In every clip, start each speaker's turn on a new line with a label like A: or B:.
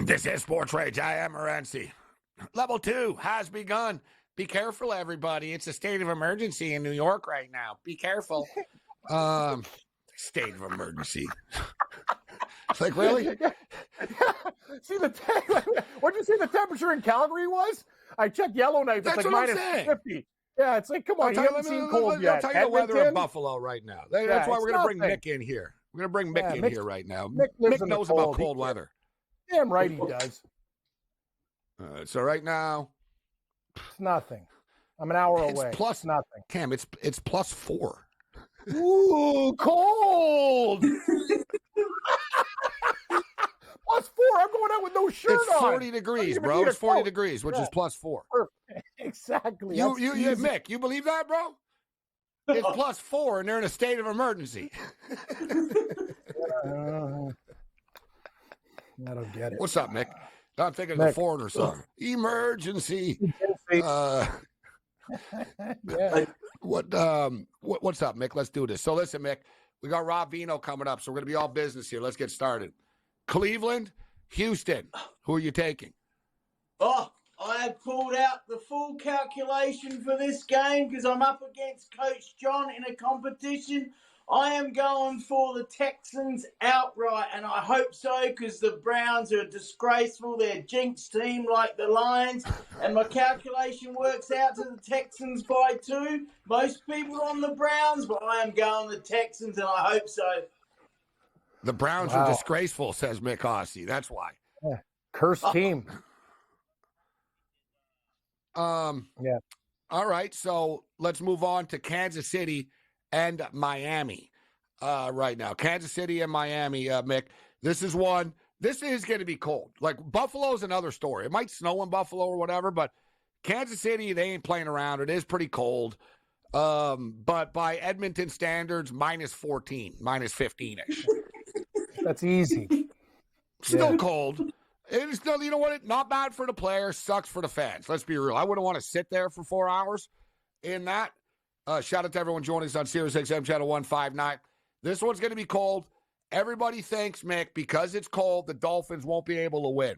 A: This is SportsRage. I am Morency. Level 2 has begun. Be careful, everybody. It's a state of emergency in New York right now. Be careful. State of emergency. It's like, really?
B: See what did you say the temperature in Calgary was? I checked Yellowknife. It's like minus 50. Yeah, it's like, come on, you haven't seen cold yet.
A: I'll tell you the weather in Buffalo right now. That's why we're going to bring Mick in here. We're going to bring Mick in here right now. Mick knows about cold weather.
B: Damn right he does.
A: So right now,
B: it's nothing. I'm an hour away.
A: Plus
B: nothing.
A: Cam, it's +4.
B: Ooh, cold. +4. I'm going out with no shirt on.
A: It's 40 degrees, bro. It's 40 degrees, which is +4.
B: Perfect. Exactly.
A: Mick, you believe that, bro? It's +4, and they're in a state of emergency.
B: I don't get it.
A: What's up, Mick? I'm thinking of the Foreigner song. Emergency.
B: Yeah.
A: What's up, Mick? Let's do this. So listen, Mick, we got Rob Vino coming up, so we're going to be all business here. Let's get started. Cleveland, Houston. Who are you taking?
C: Oh, I have pulled out the full calculation for this game because I'm up against Coach John in a competition. I am going for the Texans outright, and I hope so because the Browns are disgraceful. They're a jinx team like the Lions, and my calculation works out to the Texans by 2. Most people on the Browns, but I am going the Texans, and I hope so.
A: The Browns are disgraceful, says Mick Ossie. That's why.
B: Yeah. Cursed team.
A: Yeah. All right, so let's move on to Kansas City and Miami right now. Kansas City and Miami, Mick. This is going to be cold. Like, Buffalo's another story. It might snow in Buffalo or whatever, but Kansas City, they ain't playing around. It is pretty cold. But by Edmonton standards, -14, -15-ish.
B: That's easy.
A: Still cold. It is still, you know what? Not bad for the players, sucks for the fans. Let's be real. I wouldn't want to sit there for 4 hours in that. Shout out to everyone joining us on Sirius XM Channel 159. This one's going to be cold. Everybody thinks, Mick, because it's cold, the Dolphins won't be able to win.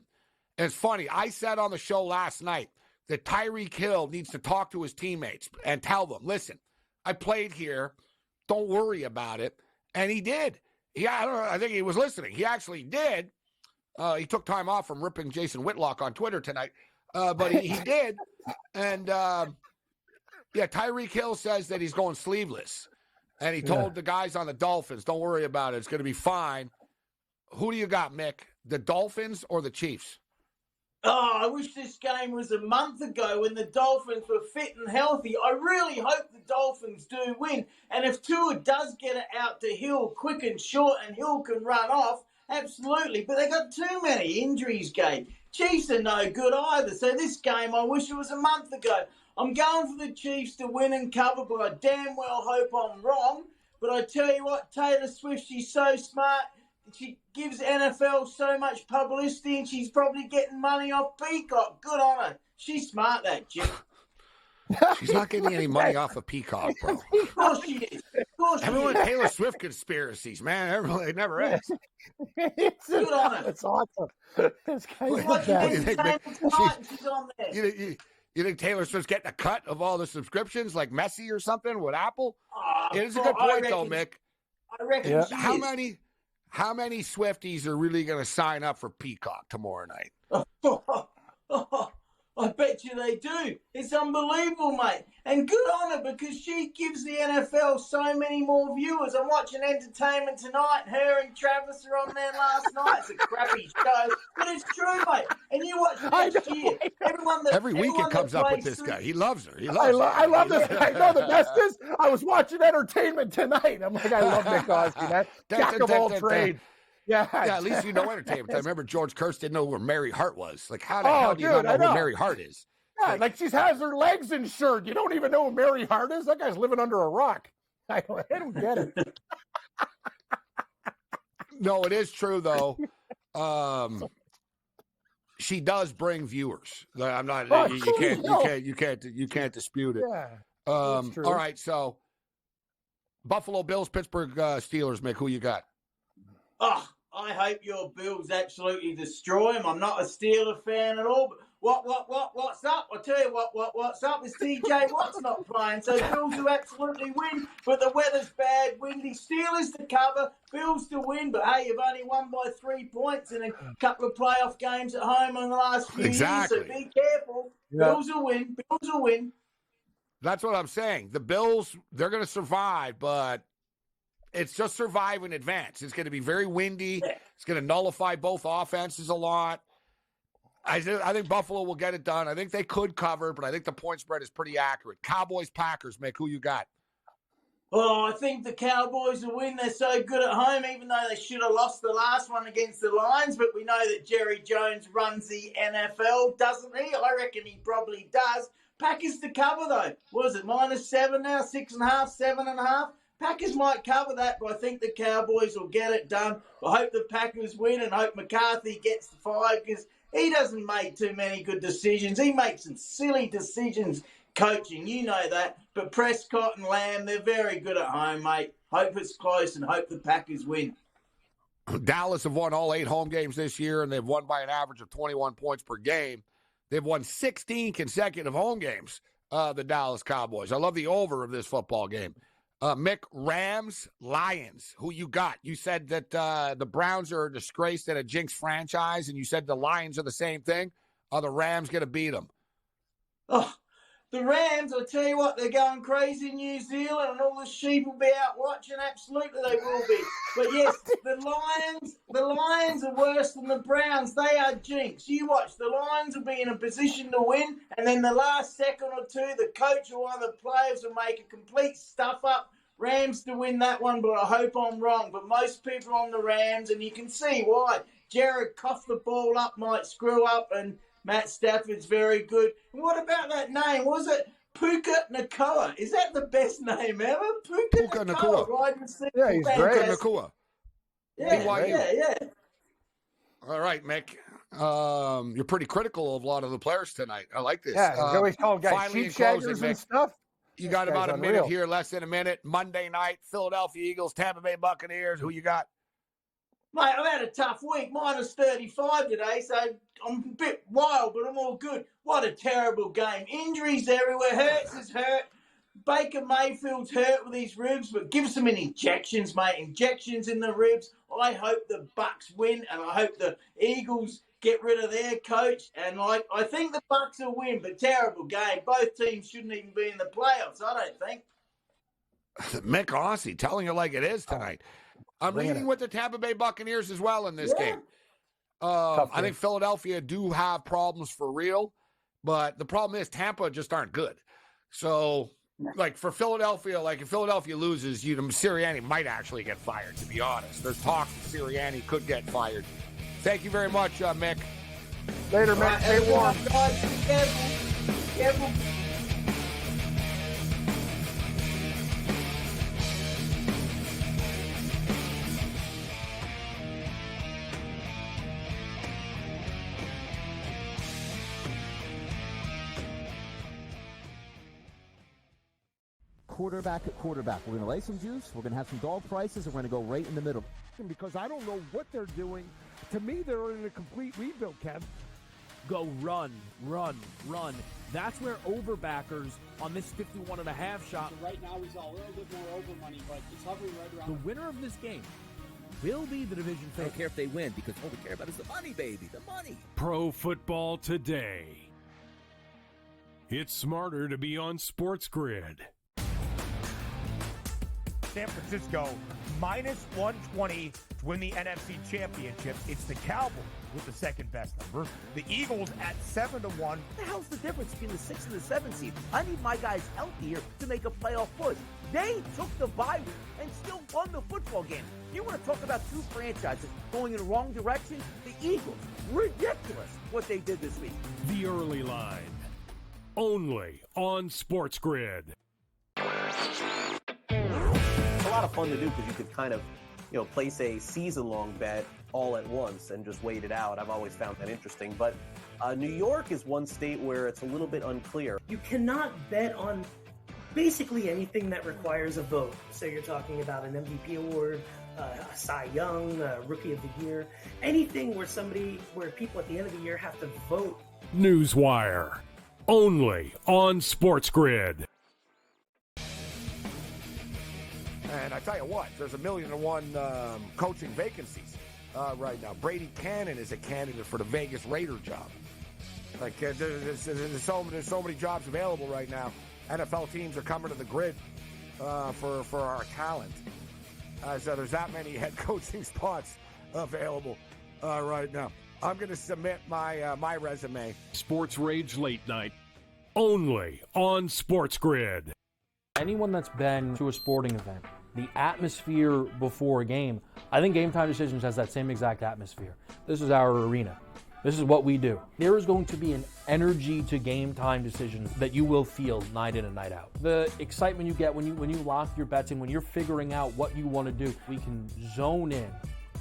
A: And it's funny. I said on the show last night that Tyreek Hill needs to talk to his teammates and tell them, listen, I played here. Don't worry about it. And he did. Yeah, I think he was listening. He actually did. He took time off from ripping Jason Whitlock on Twitter tonight. But he did. And, yeah, Tyreek Hill says that he's going sleeveless. And he told the guys on the Dolphins, don't worry about it. It's going to be fine. Who do you got, Mick? The Dolphins or the Chiefs?
C: Oh, I wish this game was a month ago when the Dolphins were fit and healthy. I really hope the Dolphins do win. And if Tua does get it out to Hill quick and short and Hill can run off, absolutely. But they got too many injuries, Gabe. Chiefs are no good either. So this game, I wish it was a month ago. I'm going for the Chiefs to win and cover, but I damn well hope I'm wrong. But I tell you what, Taylor Swift, she's so smart. She gives NFL so much publicity, and she's probably getting money off Peacock. Good on her. She's smart, that chick.
A: She's not getting any money off of Peacock, bro.
C: Of course she is.
A: Everyone, Taylor Swift conspiracies, man. Everyone, it never ends.
C: Good on her.
B: It's awesome. This guy's
A: What do you think, Mick?
C: She's on there.
A: You think Taylor Swift's getting a cut of all the subscriptions like Messi or something with Apple? It is a good point, though, Mick.
C: I reckon she is.
A: How many Swifties are really going to sign up for Peacock tomorrow night?
C: I bet you they do. It's unbelievable, mate. And good on her because she gives the NFL so many more viewers. I'm watching Entertainment Tonight. Her and Travis are on there last night. It's a crappy show, but it's true, mate. And you watch next year.
A: Every week it comes up with this guy. He loves her.
B: I love this guy. No, the best is I was watching Entertainment Tonight. I'm like, I love Nick Ossie, man. Jack of all trades. Yeah,
A: at least you know entertainment. I remember George Kurtz didn't know where Mary Hart was. Like, how the hell do you not know who Mary Hart is?
B: Yeah, like she has her legs insured. You don't even know who Mary Hart is? That guy's living under a rock. I don't get it.
A: No, it is true though. She does bring viewers. I'm not. You can't dispute it.
B: Yeah.
A: All right. So, Buffalo Bills, Pittsburgh Steelers. Mick, who you got?
C: Oh, I hope your Bills absolutely destroy him. I'm not a Steeler fan at all. But what's up? I'll tell you what's up is TJ Watt's not playing. So Bills will absolutely win. But the weather's bad, windy. Steelers to cover, Bills to win. But hey, you've only won by 3 points in a couple of playoff games at home in the last few years. So be careful. Yeah. Bills will win. Bills will win.
A: That's what I'm saying. The Bills, they're going to survive, but it's just survive in advance. It's going to be very windy. Yeah. It's going to nullify both offenses a lot. I think Buffalo will get it done. I think they could cover, but I think the point spread is pretty accurate. Cowboys, Packers, Mick, who you got?
C: Oh, I think the Cowboys will win. They're so good at home, even though they should have lost the last one against the Lions. But we know that Jerry Jones runs the NFL, doesn't he? I reckon he probably does. Packers to cover, though. What is it, -7 now? 6.5, 7.5? Packers might cover that, but I think the Cowboys will get it done. I hope the Packers win and hope McCarthy gets the 5 because he doesn't make too many good decisions. He makes some silly decisions coaching. You know that. But Prescott and Lamb, they're very good at home, mate. Hope it's close and hope the Packers win.
A: Dallas have won all 8 home games this year, and they've won by an average of 21 points per game. They've won 16 consecutive home games, the Dallas Cowboys. I love the over of this football game. Mick, Rams, Lions, who you got? You said that the Browns are a disgrace and a jinx franchise, and you said the Lions are the same thing. Are the Rams going to beat them?
C: Oh, the Rams, I'll tell you what, they're going crazy in New Zealand, and all the sheep will be out watching. Absolutely, they will be. But yes, the Lions are worse than the Browns. They are jinx. You watch, the Lions will be in a position to win, and then the last second or two, the coach or one of the players will make a complete stuff up. Rams to win that one, but I hope I'm wrong. But most people on the Rams, and you can see why. Jared coughed the ball up, might screw up, and Matt Stafford's very good. And what about that name? Was it Puka Nacua? Is that the best name ever? Puka Nacua. Right?
B: Yeah, he's great.
A: Puka Nacua.
C: Yeah.
A: All right, Mick. You're pretty critical of a lot of the players tonight. I like this.
B: Yeah, you always call guys sheep shaggers and stuff.
A: You got about a minute here, less than a minute. Monday night, Philadelphia Eagles, Tampa Bay Buccaneers. Who you got?
C: Mate, I've had a tough week. -35 today, so I'm a bit wild, but I'm all good. What a terrible game. Injuries everywhere. Hurts is hurt. Baker Mayfield's hurt with his ribs, but give some injections, mate. Injections in the ribs. I hope the Bucs win, and I hope the Eagles get rid of their coach. And I think the Bucs will win, but terrible game. Both teams shouldn't even be in the playoffs, I don't think.
A: Mick Aussie telling you like it is tonight. I'm leaning with the Tampa Bay Buccaneers as well in this game. I think Philadelphia do have problems for real, but the problem is Tampa just aren't good. So, like for Philadelphia, if Philadelphia loses, Sirianni might actually get fired, to be honest. There's talk that Sirianni could get fired. Thank you very much, Mick.
B: Later, Mick. Stay warm.
C: Careful.
D: Quarterback at quarterback. We're going to lay some juice. We're going to have some dog prices, and we're going to go right in the middle.
E: Because I don't know what they're doing. To me, they're in a complete rebuild, Kev.
F: Go run. That's where overbackers on this 51.5 shot.
G: Right now, he's a little bit more over money, but he's hovering right around.
F: The winner of this game will be the division favorite.
H: I don't care if they win, because all we care about is the money, baby, the money.
I: Pro Football Today. It's smarter to be on SportsGrid.
J: San Francisco -120 to win the NFC Championship. It's the Cowboys with the second best number. The Eagles at 7-1.
K: What the hell's the difference between the 6th and the 7th seed? I need my guys healthy here to make a playoff push. They took the bye week and still won the football game. You want to talk about two franchises going in the wrong direction? The Eagles, ridiculous what they did this week.
I: The early line, only on SportsGrid.
L: It's a lot of fun to do because you could kind of, place a season-long bet all at once and just wait it out. I've always found that interesting. But New York is one state where it's a little bit unclear.
M: You cannot bet on basically anything that requires a vote. So you're talking about an MVP award, a Cy Young, Rookie of the Year, anything where people at the end of the year have to vote.
I: Newswire, only on SportsGrid.
A: And I tell you what, there's 1,000,001 coaching vacancies right now. Brady Cannon is a candidate for the Vegas Raider job. Like there's so many jobs available right now. NFL teams are coming to the grid for our talent. So there's that many head coaching spots available right now. I'm going to submit my resume.
I: SportsRage Late Night, only on SportsGrid.
N: Anyone that's been to a sporting event, the atmosphere before a game, I think Game Time Decisions has that same exact atmosphere. This is our arena. This is what we do. There is going to be an energy to Game Time Decisions that you will feel night in and night out. The excitement you get when you lock your bets in, when you're figuring out what you want to do, we can zone in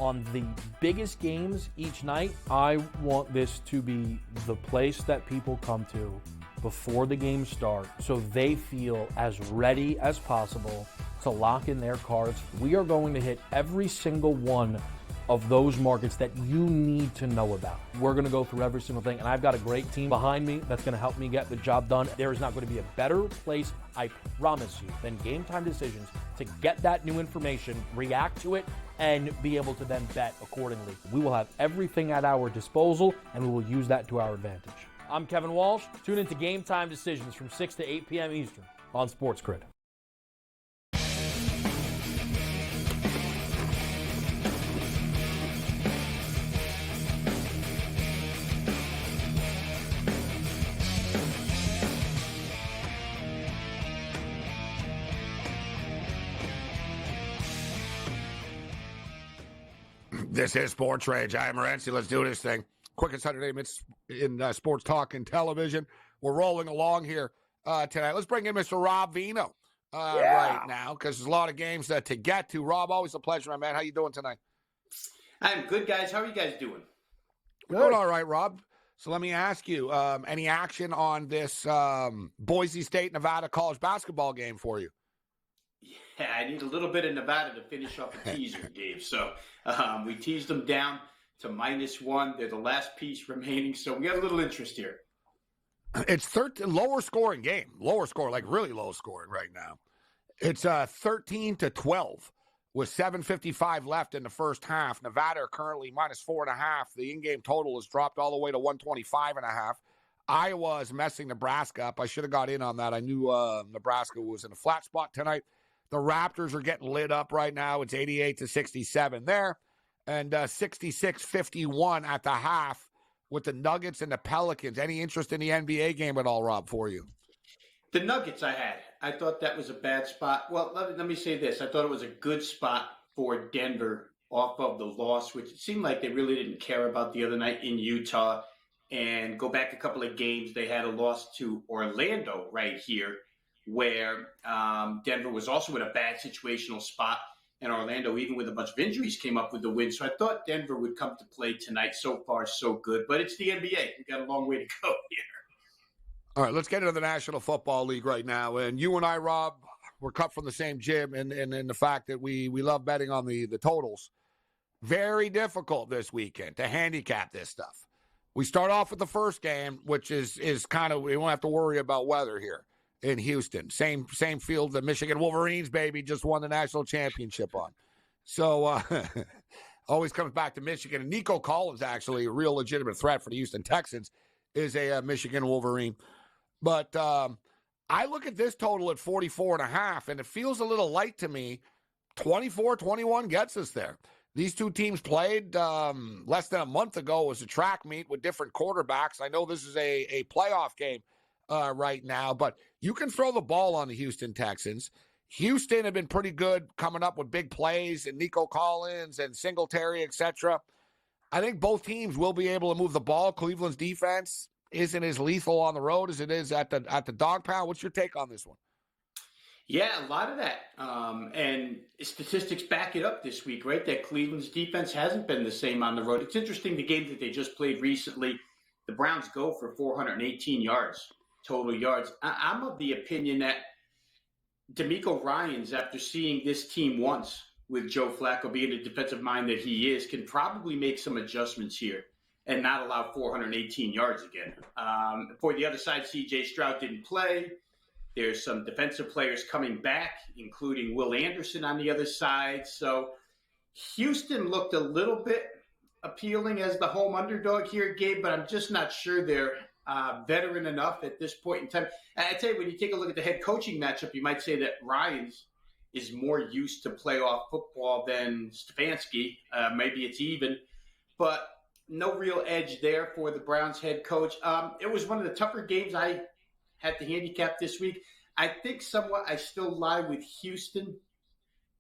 N: on the biggest games each night. I want this to be the place that people come to before the games start so they feel as ready as possible to lock in their cards. We are going to hit every single one of those markets that you need to know about. We're going to go through every single thing, and I've got a great team behind me that's going to help me get the job done. There is not going to be a better place, I promise you, than Game Time Decisions to get that new information, react to it, and be able to then bet accordingly. We will have everything at our disposal, and we will use that to our advantage. I'm Kevin Walsh. Tune into Game Time Decisions from 6 to 8 p.m. Eastern on SportsGrid.
A: This is SportsRage. I am Morency. Let's do this thing. Quickest 100 minutes in sports talk and television. We're rolling along here tonight. Let's bring in Mr. Rob Vino right now because there's a lot of games to get to. Rob, always a pleasure, my man. How you doing tonight?
O: I'm good, guys. How are you guys doing?
A: We're doing all right, Rob. So let me ask you, any action on this Boise State, Nevada college basketball game for you?
O: Yeah, I need a little bit of Nevada to finish off a teaser, Dave. So we teased them down to -1. They're the last piece remaining, so we got a little interest here.
A: It's 13 lower scoring game. Lower score, like really low scoring right now. It's 13-12 with 7:55 left in the first half. Nevada are currently -4.5. The in-game total has dropped all the way to 125.5. Iowa is messing Nebraska up. I should have got in on that. I knew Nebraska was in a flat spot tonight. The Raptors are getting lit up right now. It's 88-67 there. And 66-51 at the half with the Nuggets and the Pelicans. Any interest in the NBA game at all, Rob, for you?
O: The Nuggets I thought that was a bad spot. Well, let me say this. I thought it was a good spot for Denver off of the loss, which it seemed like they really didn't care about the other night in Utah. And go back a couple of games, they had a loss to Orlando right here, where Denver was also in a bad situational spot, and Orlando, even with a bunch of injuries, came up with the win. So I thought Denver would come to play tonight. So far, so good. But it's the NBA. We've got a long way to go here.
A: All right, let's get into the National Football League right now. And you and I, Rob, we're cut from the same gym, and the fact that we love betting on the totals. Very difficult this weekend to handicap this stuff. We start off with the first game, which is kind of, we won't have to worry about weather here in Houston. Same field the Michigan Wolverines, baby, just won the national championship on. So always comes back to Michigan. And Nico Collins, actually, a real legitimate threat for the Houston Texans, is a Michigan Wolverine. But I look at this total at 44.5, and it feels a little light to me. 24-21 gets us there. These two teams played less than a month ago. It was a track meet with different quarterbacks. I know this is a playoff game right now, but you can throw the ball on the Houston Texans. Houston have been pretty good coming up with big plays and Nico Collins and Singletary, etc. I think both teams will be able to move the ball. Cleveland's defense isn't as lethal on the road as it is at the dog pound. What's your take on this one?
O: Yeah, a lot of that. And statistics back it up this week, right? That Cleveland's defense hasn't been the same on the road. It's interesting, the game that they just played recently, the Browns go for 418 yards, total yards. I'm of the opinion that DeMeco Ryans, after seeing this team once with Joe Flacco being the defensive mind that he is, can probably make some adjustments here and not allow 418 yards again. For the other side, C.J. Stroud didn't play. There's some defensive players coming back, including Will Anderson on the other side. So Houston looked a little bit appealing as the home underdog here, Gabe, but I'm just not sure they're veteran enough at this point in time. And I tell you, when you take a look at the head coaching matchup, you might say that Ryans is more used to playoff football than Stefanski. Maybe it's even, but no real edge there for the Browns head coach. It was one of the tougher games I had to handicap this week. I think somewhat I still lie with Houston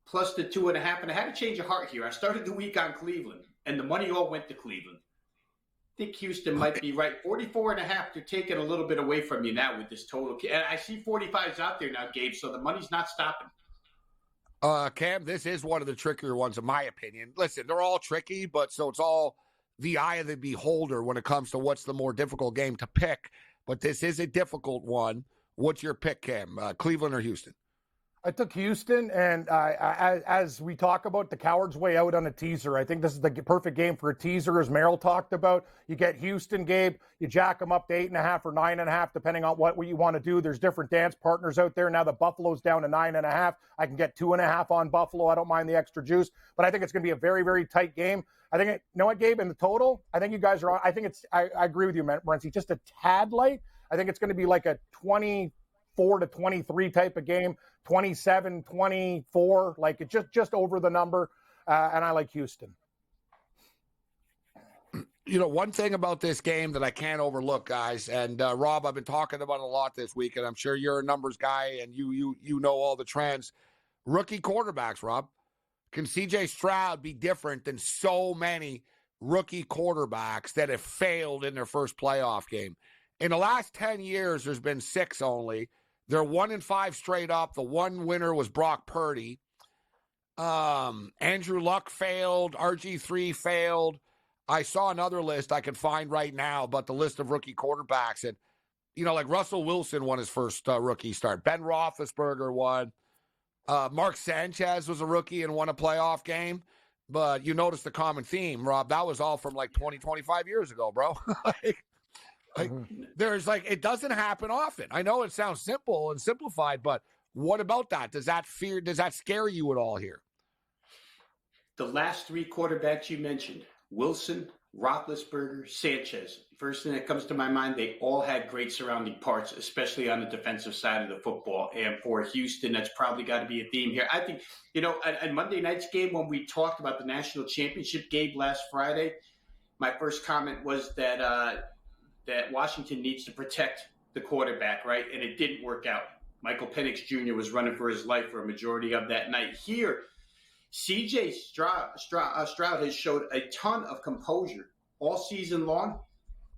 O: plus the 2.5, and I had to change of heart here. I started the week on Cleveland, and the money all went to Cleveland. I think Houston might be right. 44.5, they're taking a little bit away from you now with this total. And I see 45s out there now, Gabe, so the money's not stopping.
A: Cam, this is one of the trickier ones, in my opinion. Listen, they're all tricky, but so it's all the eye of the beholder when it comes to what's the more difficult game to pick. But this is a difficult one. What's your pick, Cam? Cleveland or Houston?
B: I took Houston, and as we talk about the coward's way out on a teaser, I think this is the perfect game for a teaser, as Merrill talked about. You get Houston, Gabe, you jack them up to 8.5 or 9.5, depending on what you want to do. There's different dance partners out there. Now the Buffalo's down to 9.5. I can get 2.5 on Buffalo. I don't mind the extra juice, but I think it's going to be a very, very tight game. I think, you know what, Gabe, in the total, I think you guys are on. I think it's, I agree with you, Morency, just a tad light. I think it's going to be like a 24 to 23 type of game, 27, 24, like it just over the number. And I like Houston.
A: You know, one thing about this game that I can't overlook, guys, and Rob, I've been talking about a lot this week, and I'm sure you're a numbers guy and you know all the trends. Rookie quarterbacks, Rob. Can C.J. Stroud be different than so many rookie quarterbacks that have failed in their first playoff game? In the last 10 years, there's been 6 only. They're 1-5 straight up. The one winner was Brock Purdy. Andrew Luck failed. RG3 failed. I saw another list I can find right now, but the list of rookie quarterbacks. And, you know, like Russell Wilson won his first rookie start. Ben Roethlisberger won. Mark Sanchez was a rookie and won a playoff game. But you notice the common theme, Rob. That was all from like 20, 25 years ago, bro. There's it doesn't happen often. I know it sounds simple and simplified, but what about that? Does that scare you at all here?
O: The last 3 quarterbacks you mentioned, Wilson, Roethlisberger, Sanchez. First thing that comes to my mind, they all had great surrounding parts, especially on the defensive side of the football. And for Houston, that's probably got to be a theme here. I think, at Monday night's game, when we talked about the national championship game last Friday, my first comment was that Washington needs to protect the quarterback, right? And it didn't work out. Michael Penix Jr. was running for his life for a majority of that night. Here, C.J. Stroud has showed a ton of composure all season long.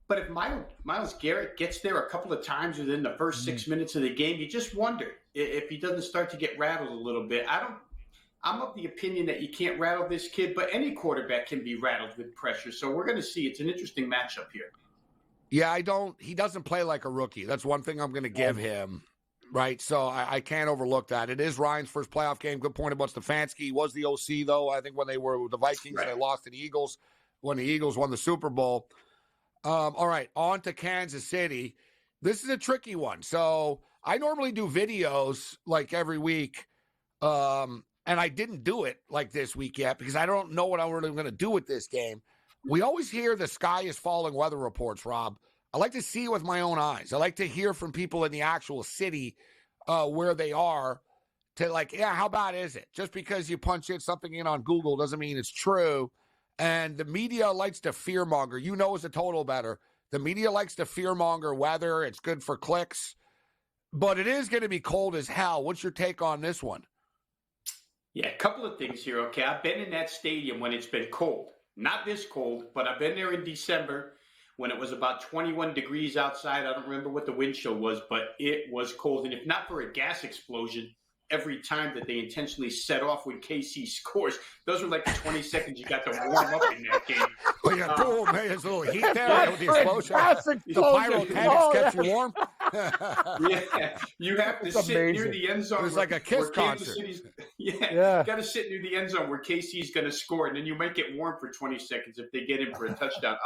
O: But if Myles Garrett gets there a couple of times within the first 6 minutes of the game, you just wonder if he doesn't start to get rattled a little bit. I'm of the opinion that you can't rattle this kid, but any quarterback can be rattled with pressure. So we're going to see. It's an interesting matchup here.
A: Yeah, he doesn't play like a rookie. That's one thing I'm going to give him, right? So I can't overlook that. It is Ryan's first playoff game. Good point about Stefanski. He was the OC, though, I think, when they were with the Vikings. Right. They lost to the Eagles when the Eagles won the Super Bowl. All right, on to Kansas City. This is a tricky one. So I normally do videos like every week, and I didn't do it like this week yet because I don't know what I'm really going to do with this game. We always hear the sky is falling weather reports, Rob. I like to see it with my own eyes. I like to hear from people in the actual city where they are to how bad is it? Just because you punch something in on Google doesn't mean it's true. And the media likes to fearmonger. You know as a total better. The media likes to fearmonger weather. It's good for clicks. But it is going to be cold as hell. What's your take on this one?
O: Yeah, a couple of things here, okay? I've been in that stadium when it's been cold. Not this cold, but I've been there in December when it was about 21 degrees outside. I don't remember what the wind chill was, but it was cold. And if not for a gas explosion every time that they intentionally set off when KC scores, those were like the 20 seconds you got to warm up in that game.
A: Well, yeah, cool, man. There's a little heat there with the explosion. The pyrotechnics kept you warm.
O: Yeah, you have to
B: It's
O: sit near
B: amazing.
O: the end zone.
A: It was like a Kiss
O: where Kansas
A: concert.
O: City's,
B: Yeah.
O: got to sit near the end zone where KC's going to score, and then you might get warm for 20 seconds if they get in for a touchdown.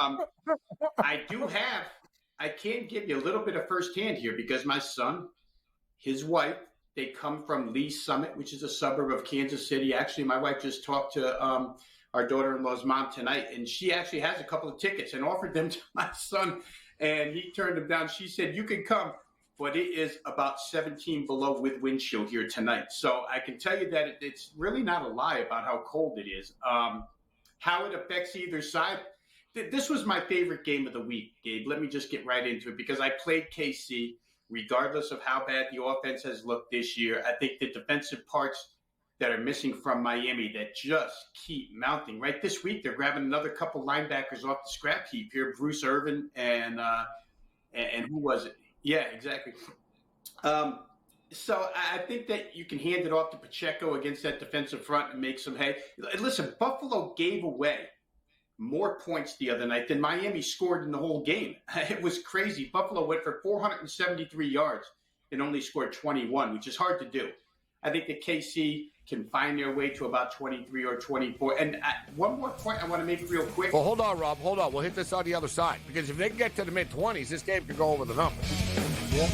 O: I can give you a little bit of firsthand here because my son, his wife, they come from Lee Summit, which is a suburb of Kansas City. Actually, my wife just talked to our daughter-in-law's mom tonight, and she actually has a couple of tickets and offered them to my son, and he turned them down. She said, "You can come, but it is about 17 below with wind chill here tonight." So I can tell you that it's really not a lie about how cold it is. How it affects either side. This was my favorite game of the week, Gabe. Let me just get right into it because I played KC. Regardless of how bad the offense has looked this year, I think the defensive parts that are missing from Miami that just keep mounting. Right this week, they're grabbing another couple linebackers off the scrap heap here, Bruce Irvin and who was it? Yeah, exactly. So I think that you can hand it off to Pacheco against that defensive front and make some hay. Listen, Buffalo gave away more points the other night than Miami scored in the whole game. It was crazy. Buffalo went for 473 yards and only scored 21, which is hard to do. I think that KC can find their way to about 23 or 24. And one more point I want to make real quick.
A: Well, hold on, Rob. Hold on. We'll hit this on the other side. Because if they can get to the mid-20s, this game could go over the numbers.
B: Yeah.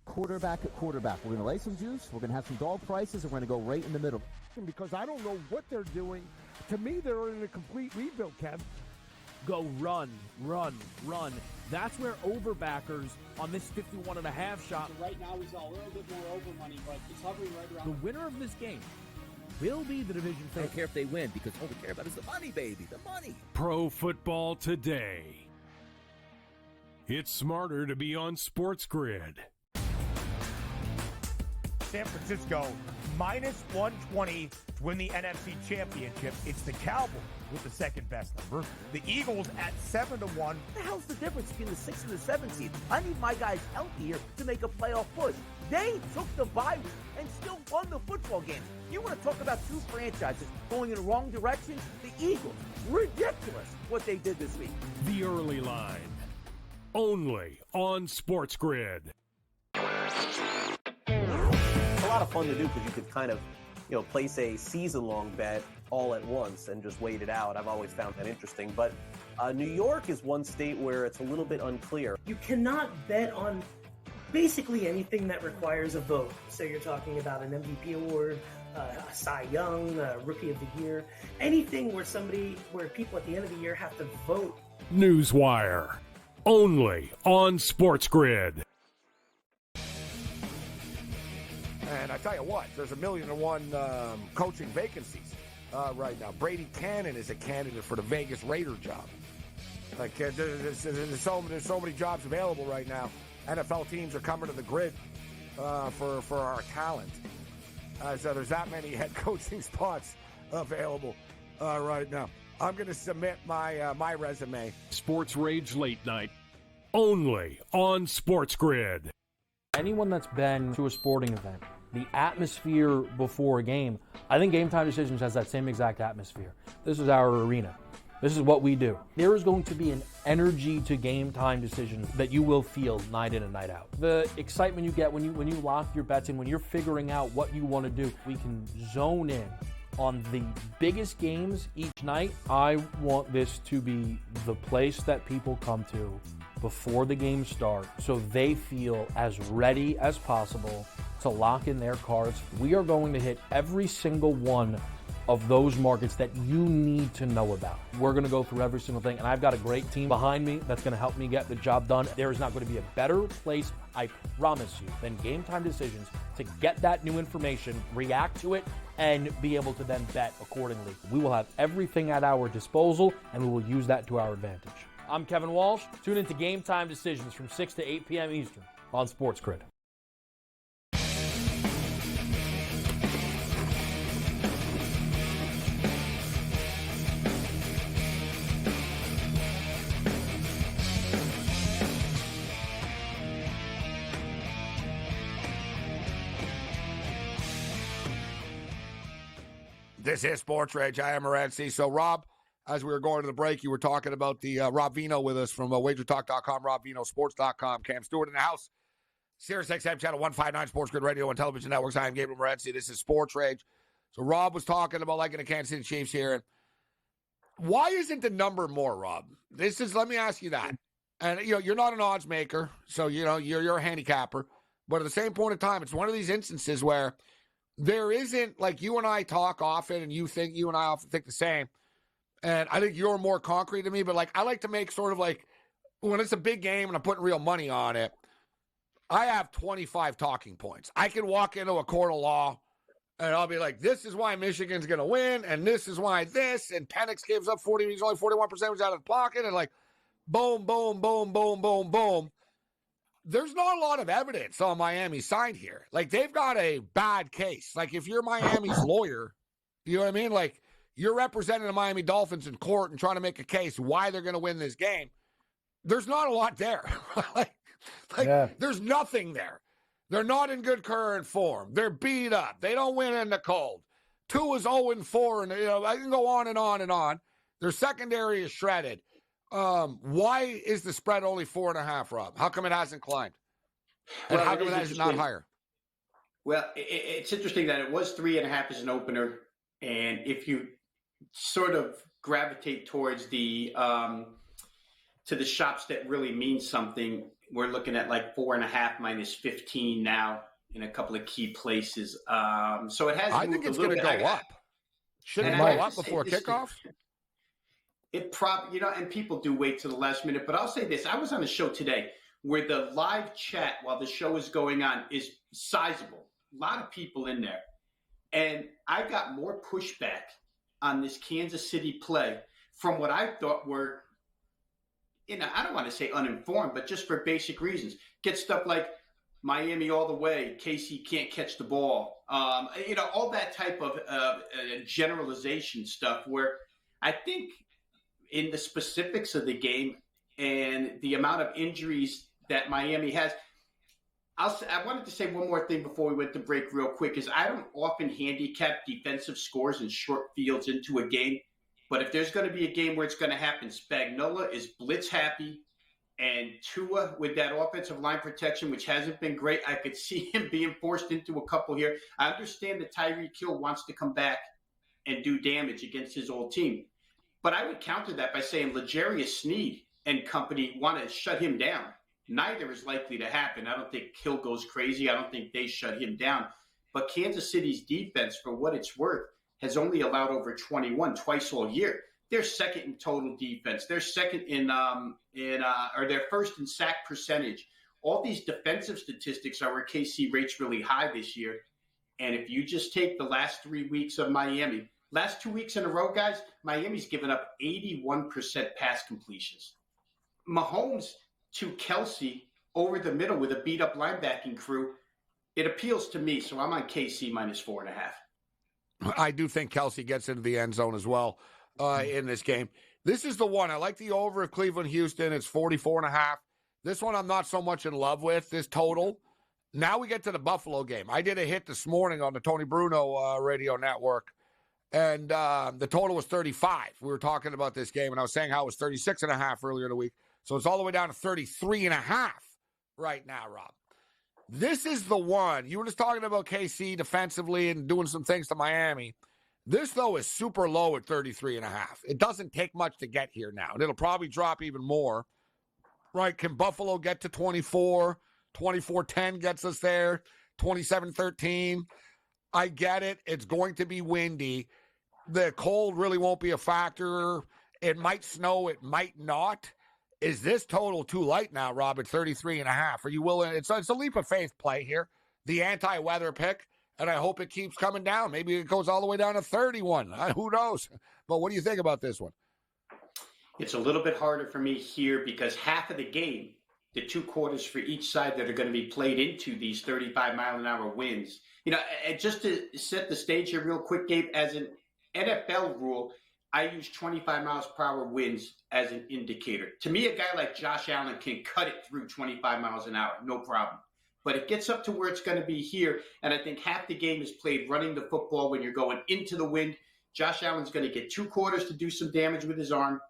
D: Quarterback at quarterback. We're going to lay some juice. We're going to have some dog prices, and we're going to go right in the middle.
E: Because I don't know what they're doing. To me, they're in a complete rebuild, Kev.
F: Go run, run, run. That's where overbackers on this 51.5 shot.
G: Right now, he's a little bit more over money, but it's hovering right around.
F: The winner of this game will be the division
H: I don't
F: favorite.
H: care if they win because all we care about is the money, baby. The money.
I: Pro Football Today. It's smarter to be on SportsGrid.
J: San Francisco minus 120 to win the NFC Championship. It's the Cowboys with the second best number. The Eagles at 7-1.
K: What the hell's the difference between the 6th and the 7th seed? I need my guys healthy here to make a playoff push. They took the bye week and still won the football game. You want to talk about two franchises going in the wrong direction? The Eagles. Ridiculous what they did this week.
I: The early line. Only on SportsGrid.
L: A lot of fun to do because you could kind of, place a season-long bet all at once and just wait it out. I've always found that interesting. But New York is one state where it's a little bit unclear.
M: You cannot bet on basically anything that requires a vote. So you're talking about an MVP award, a Cy Young, a Rookie of the Year, anything where people at the end of the year have to vote.
I: Newswire. Only on SportsGrid.
A: And I tell you what, there's 1,000,001 coaching vacancies right now. Brady Cannon is a candidate for the Vegas Raider job. Like there's so many jobs available right now. NFL teams are coming to the grid for our talent. So there's that many head coaching spots available right now. I'm going to submit my resume.
I: SportsRage Late Night. Only on SportsGrid.
N: Anyone that's been to a sporting event, the atmosphere before a game, I think Game Time Decisions has that same exact atmosphere. This is our arena. This is what we do. There is going to be an energy to Game Time Decisions that you will feel night in and night out. The excitement you get when you lock your bets in, when you're figuring out what you want to do, we can zone in on the biggest games each night. I want this to be the place that people come to before the games start so they feel as ready as possible to lock in their cards. We are going to hit every single one of those markets that you need to know about. We're going to go through every single thing, and I've got a great team behind me that's going to help me get the job done. There is not going to be a better place, I promise you, than Game Time Decisions to get that new information, react to it, and be able to then bet accordingly. We will have everything at our disposal, and we will use that to our advantage. I'm Kevin Walsh. Tune into Game Time Decisions from 6 to 8 p.m. Eastern on SportsGrid.
A: This is Sports Rage. I am Morency. So, Rob, as we were going to the break, you were talking about the Rob Vino with us from WagerTalk.com, RobVinoSports.com, Cam Stewart in the house. SiriusXM Channel 159, SportsGrid Radio and Television Networks. I am Gabriel Morency. This is Sports Rage. So, Rob was talking about liking the Kansas City Chiefs here. And why isn't the number more, Rob? Let me ask you that. And, you're not an odds maker, so, you're a handicapper. But at the same point in time, it's one of these instances where there isn't, like, you and I talk often, and you and I often think the same. And I think you're more concrete than me, but, like, I like to make sort of like, when it's a big game and I'm putting real money on it, I have 25 talking points. I can walk into a court of law, and I'll be like, this is why Michigan's going to win, and this is why this, and Penix gives up 40, he's only 41% out of the pocket, and, like, boom, boom, boom, boom, boom, boom. There's not a lot of evidence on Miami's side here. Like, they've got a bad case. Like, if you're Miami's lawyer, you know what I mean? Like, you're representing the Miami Dolphins in court and trying to make a case why they're going to win this game. There's not a lot there. There's nothing there. They're not in good current form. They're beat up. They don't win in the cold. Tua is 0-4, and I can go on and on and on. Their secondary is shredded. Why is the spread only 4.5, Rob? How come it hasn't climbed? And how come it is not higher?
O: Well, it's interesting that it was 3.5 as an opener, and if you sort of gravitate towards the to the shops that really mean something, we're looking at like 4.5 minus 15 now in a couple of key places. So it has.
A: I think it's going to go up. Shouldn't it go up before kickoff?
O: It probably, and people do wait till the last minute. But I'll say this: I was on a show today where the live chat while the show is going on is sizable. A lot of people in there, and I got more pushback on this Kansas City play from what I thought were, I don't want to say uninformed, but just for basic reasons. Get stuff like Miami all the way, KC can't catch the ball, all that type of generalization stuff where I think in the specifics of the game and the amount of injuries that Miami has, I wanted to say one more thing before we went to break real quick, is I don't often handicap defensive scores and short fields into a game. But if there's going to be a game where it's going to happen, Spagnuolo is blitz happy, and Tua with that offensive line protection, which hasn't been great, I could see him being forced into a couple here. I understand that Tyreek Hill wants to come back and do damage against his old team. But I would counter that by saying L'Jarius Sneed and company want to shut him down. Neither is likely to happen. I don't think Hill goes crazy. I don't think they shut him down. But Kansas City's defense, for what it's worth, has only allowed over 21 twice all year. They're second in total defense. They're second or they're first in sack percentage. All these defensive statistics are where KC rates really high this year. And if you just take the last 3 weeks of Miami, last 2 weeks in a row, guys, Miami's given up 81% pass completions. Mahomes to Kelsey over the middle with a beat-up linebacking crew, it appeals to me, so I'm on KC minus 4.5.
A: I do think Kelsey gets into the end zone as well in this game. This is the one. I like the over of Cleveland-Houston. It's 44.5. This one I'm not so much in love with, this total. Now we get to the Buffalo game. I did a hit this morning on the Tony Bruno radio network, and the total was 35. We were talking about this game, and I was saying how it was 36.5 earlier in the week. So it's all the way down to 33.5 right now, Rob. This is the one. You were just talking about KC defensively and doing some things to Miami. This, though, is super low at 33.5. It doesn't take much to get here now, and it'll probably drop even more. Right? Can Buffalo get to 24? 24-10 gets us there. 27-13. I get it. It's going to be windy. The cold really won't be a factor. It might snow. It might not. Is this total too light now, Rob, at 33.5? Are you willing? It's a leap of faith play here. The anti-weather pick, and I hope it keeps coming down. Maybe it goes all the way down to 31. Who knows? But what do you think about this one?
O: It's a little bit harder for me here because half of the game, the 2 quarters for each side that are going to be played into these 35-mile-an-hour winds. And just to set the stage here real quick, Gabe, as an NFL rule, I use 25 miles per hour winds as an indicator. To me, a guy like Josh Allen can cut it through 25 miles an hour, no problem. But it gets up to where it's going to be here, and I think half the game is played running the football when you're going into the wind. Josh Allen's going to get 2 quarters to do some damage with his arm,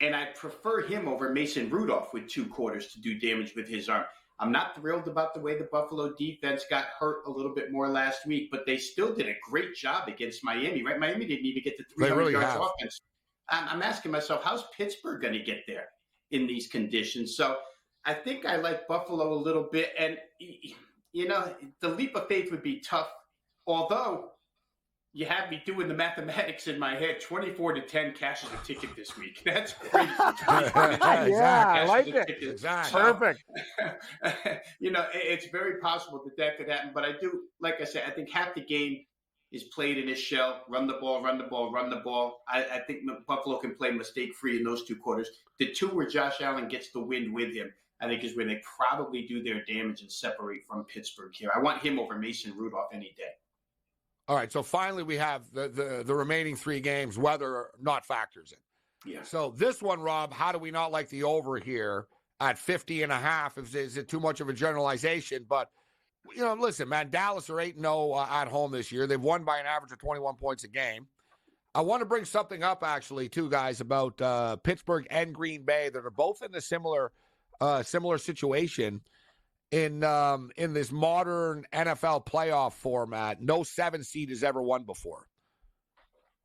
O: and I prefer him over Mason Rudolph with 2 quarters to do damage with his arm. I'm not thrilled about the way the Buffalo defense got hurt a little bit more last week, but they still did a great job against Miami, right? Miami didn't even get to 300 yards offense. I'm asking myself, how's Pittsburgh going to get there in these conditions? So I think I like Buffalo a little bit. And, the leap of faith would be tough, although you have me doing the mathematics in my head. 24-10 cashes a ticket this week. That's crazy.
B: I like it.
A: Exactly.
B: Perfect.
O: It's very possible that could happen. But I do, like I said, I think half the game is played in his shell. Run the ball, run the ball, run the ball. I think Buffalo can play mistake-free in those 2 quarters. The 2 where Josh Allen gets the wind with him, I think, is where they probably do their damage and separate from Pittsburgh here. I want him over Mason Rudolph any day.
A: All right, so finally we have the remaining 3 games, weather not factors in.
O: Yeah.
A: So this one, Rob, how do we not like the over here at 50.5? Is it too much of a generalization? But, listen, man, Dallas are 8-0 at home this year. They've won by an average of 21 points a game. I want to bring something up, actually, too, guys, about Pittsburgh and Green Bay that are both in a similar situation. In this modern NFL playoff format, no 7 seed has ever won before.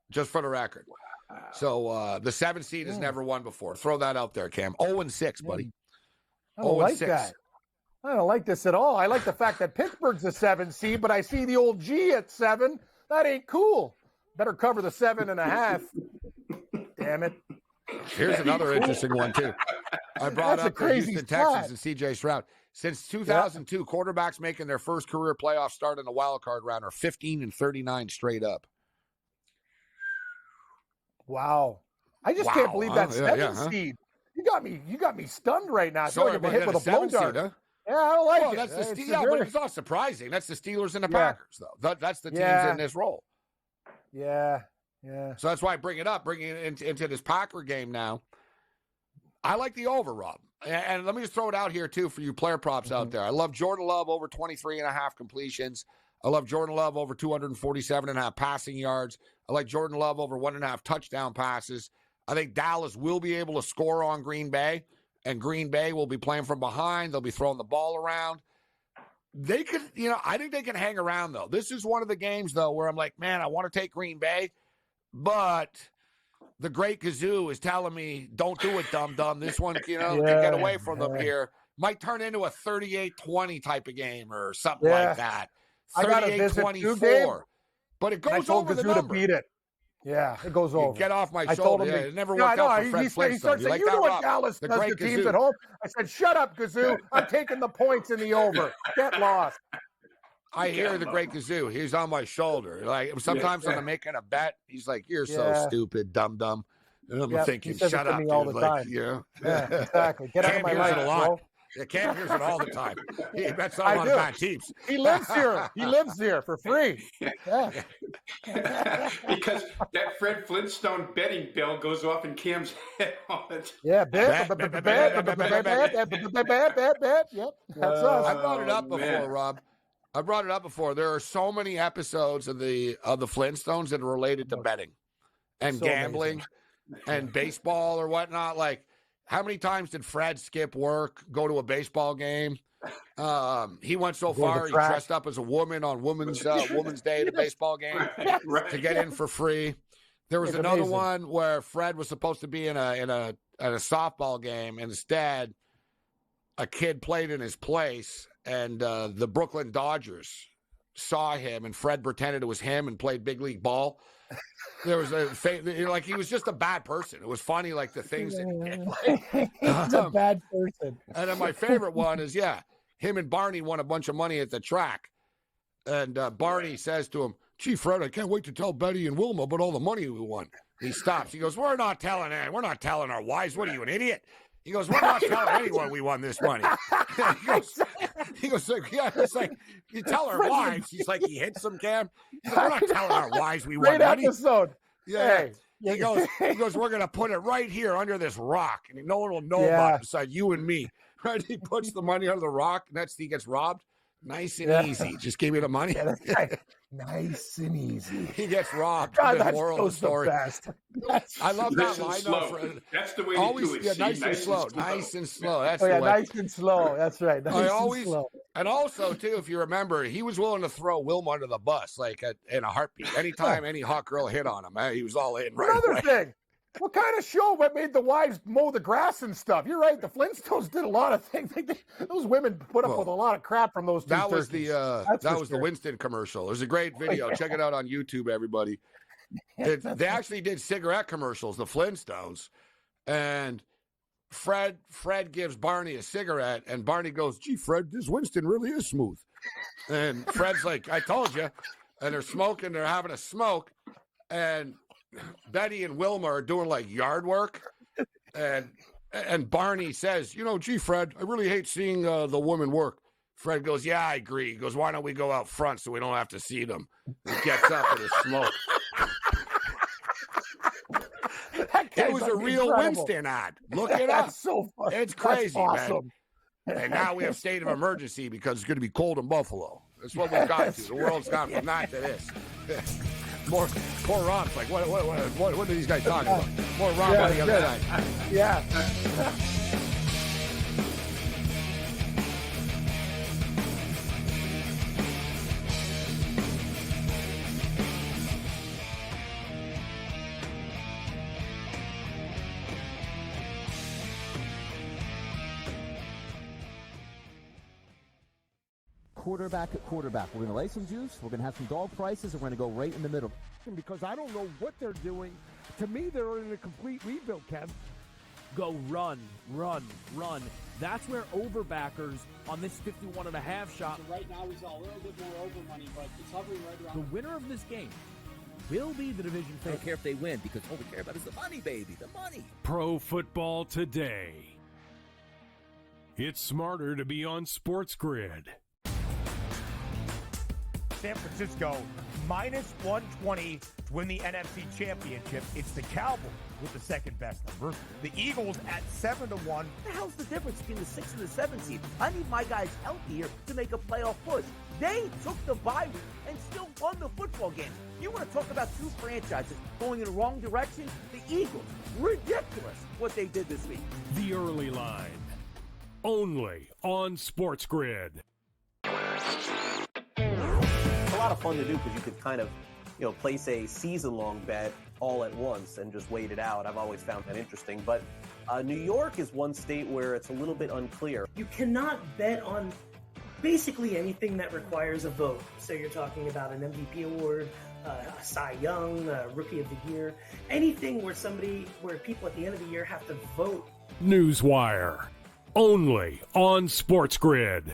A: Just for the record. Wow. So the 7 seed has never won before. Throw that out there, Cam. 0-6, buddy.
B: I don't like that. I don't like this at all. I like the fact that Pittsburgh's a 7 seed, but I see the old G at 7. That ain't cool. Better cover the 7.5. Damn it.
A: Here's another interesting one, too. I brought up the Houston Texans and C.J. Stroud. Since 2002, quarterbacks making their first career playoff start in the wild card round are 15-39 straight up.
B: Wow. I just can't believe that 7 seed. You got me stunned right now. I feel like I've been hit with a blow dart.
A: Huh?
B: Yeah, I don't like it.
A: That's the Steelers, but it's not surprising. That's the Steelers and the Packers, though. That's the teams in this role.
B: Yeah.
A: So that's why I bring it into this Packer game now. I like the over, Rob. And let me just throw it out here, too, for you player props out there. I love Jordan Love over 23.5 completions. I love Jordan Love over 247.5 passing yards. I like Jordan Love over 1.5 touchdown passes. I think Dallas will be able to score on Green Bay, and Green Bay will be playing from behind. They'll be throwing the ball around. They could, I think they can hang around, though. This is one of the games, though, where I'm like, man, I want to take Green Bay, but the great Kazoo is telling me, don't do it, dum-dum. This one, can get away from them here. Might turn into a 38-20 type of game or something like that. 38-24. But it goes over the number.
B: To beat it. Yeah, it goes over.
A: Get off my shoulder. It never worked out for Fred Flintstone.
B: He starts saying, you know what Dallas does to teams at home? I said, shut up, Kazoo. I'm taking the points in the over. Get lost.
A: I hear the great Kazoo. He's on my shoulder. Like sometimes when I'm making a bet, he's like, "You're so stupid, dum dum." And I'm thinking, "Shut up, dude."
B: All the time.
A: Yeah,
B: exactly. Get out of my life, bro.
A: You can't hear it all the time. He bets on a lot of bad teams.
B: He lives here. He lives here for free. Yeah.
O: Because that Fred Flintstone betting bell goes off in Cam's head all the time.
B: Yeah, bet. Yep, that's us.
A: I brought it up before, Rob. I brought it up before. There are so many episodes of the Flintstones that are related to betting and gambling and baseball or whatnot. Like, how many times did Fred skip work, go to a baseball game? He went so far, he dressed up as a woman on Women's Day at a baseball game to get in for free. There was another one where Fred was supposed to be in a softball game, and instead a kid played in his place, and the Brooklyn Dodgers saw him, and Fred pretended it was him and played big league ball. There was he was just a bad person. It was funny, like the things that he did.
B: He's a bad person.
A: And then my favorite one is, him and Barney won a bunch of money at the track. And Barney says to him, "Gee, Fred, I can't wait to tell Betty and Wilma about all the money we won." He stops. He goes, "We're not telling our wives. What are you, an idiot?" He goes, "We're not telling anyone we won this money." He goes, "Yeah, it's like, you tell our wives." He's like, he hits them, Cam. He's like, "We're not telling our wives we won money."
B: Episode.
A: Yeah. Hey. He goes, "We're going to put it right here under this rock, and no one will know about it besides you and me." Right? He puts the money under the rock, and he gets robbed. Nice and easy. Just give me the money.
B: Yeah, that's right. Nice and easy.
A: He gets robbed.
B: God,
A: The
B: that's
A: moral of the story.
B: I
A: love that
O: Nice and
A: line.
O: slow. That's the way to
A: Always,
O: do it.
A: yeah,
O: See?
A: nice and slow. Nice and slow. That's the way.
B: Nice and slow. That's right. Nice and slow.
A: And also, too, if you remember, he was willing to throw Wilma under the bus, like in a heartbeat. Anytime any hot girl hit on him, he was all in right
B: Another
A: away.
B: thing. What kind of show what made the wives mow the grass and stuff? You're right. The Flintstones did a lot of things. Those women put up with a lot of crap from those two
A: That was
B: turkeys.
A: the Winston commercial. There's a great video. Check it out on YouTube, everybody. They actually did cigarette commercials, the Flintstones, and Fred gives Barney a cigarette, and Barney goes, "Gee, Fred, this Winston really is smooth." And Fred's like, "I told you." And they're smoking. They're having a smoke, and Betty and Wilma are doing like yard work, and Barney says, "Gee, Fred, I really hate seeing the women work." Fred goes, "Yeah, I agree." He goes, "Why don't we go out front so we don't have to see them?" He gets up with his smoke. It was a real
B: incredible.
A: Winston ad. Look it up.
B: That's so funny.
A: It's crazy,
B: That's awesome.
A: man. And now we have state of emergency because it's going to be cold in Buffalo. That's what we've got to. The world's gone from that to this. More poor Rob's like, what are these guys talking about? More Rob on the other side.
B: Yeah.
D: Quarterback at quarterback. We're going to lay some juice. We're going to have some dog prices, and we're going to go right in the middle.
E: Because I don't know what they're doing. To me, they're in a complete rebuild, Kev.
F: Go run. That's where overbackers on this 51.5 shot.
G: Right now, he's a little bit more over money, but it's hovering right around.
F: The winner of this game will be the division
H: I
F: favorite.
H: don't care if they win because all we care about is the money, baby. The money.
I: Pro Football Today. It's smarter to be on SportsGrid.
J: San Francisco minus 120 to win the NFC Championship. It's the Cowboys with the second best number. The Eagles at 7-1.
K: What the hell's the difference between the 6th and the 7th seed? I need my guys healthy here to make a playoff push. They took the bye week and still won the football game. You want to talk about two franchises going in the wrong direction? The Eagles. Ridiculous what they did this week.
I: The early line. Only on SportsGrid.
L: It's a lot of fun to do because you could kind of, place a season-long bet all at once and just wait it out. I've always found that interesting. But New York is one state where it's a little bit unclear.
M: You cannot bet on basically anything that requires a vote. So you're talking about an MVP award, a Cy Young, a Rookie of the Year, anything where people at the end of the year have to vote.
I: Newswire. Only on SportsGrid.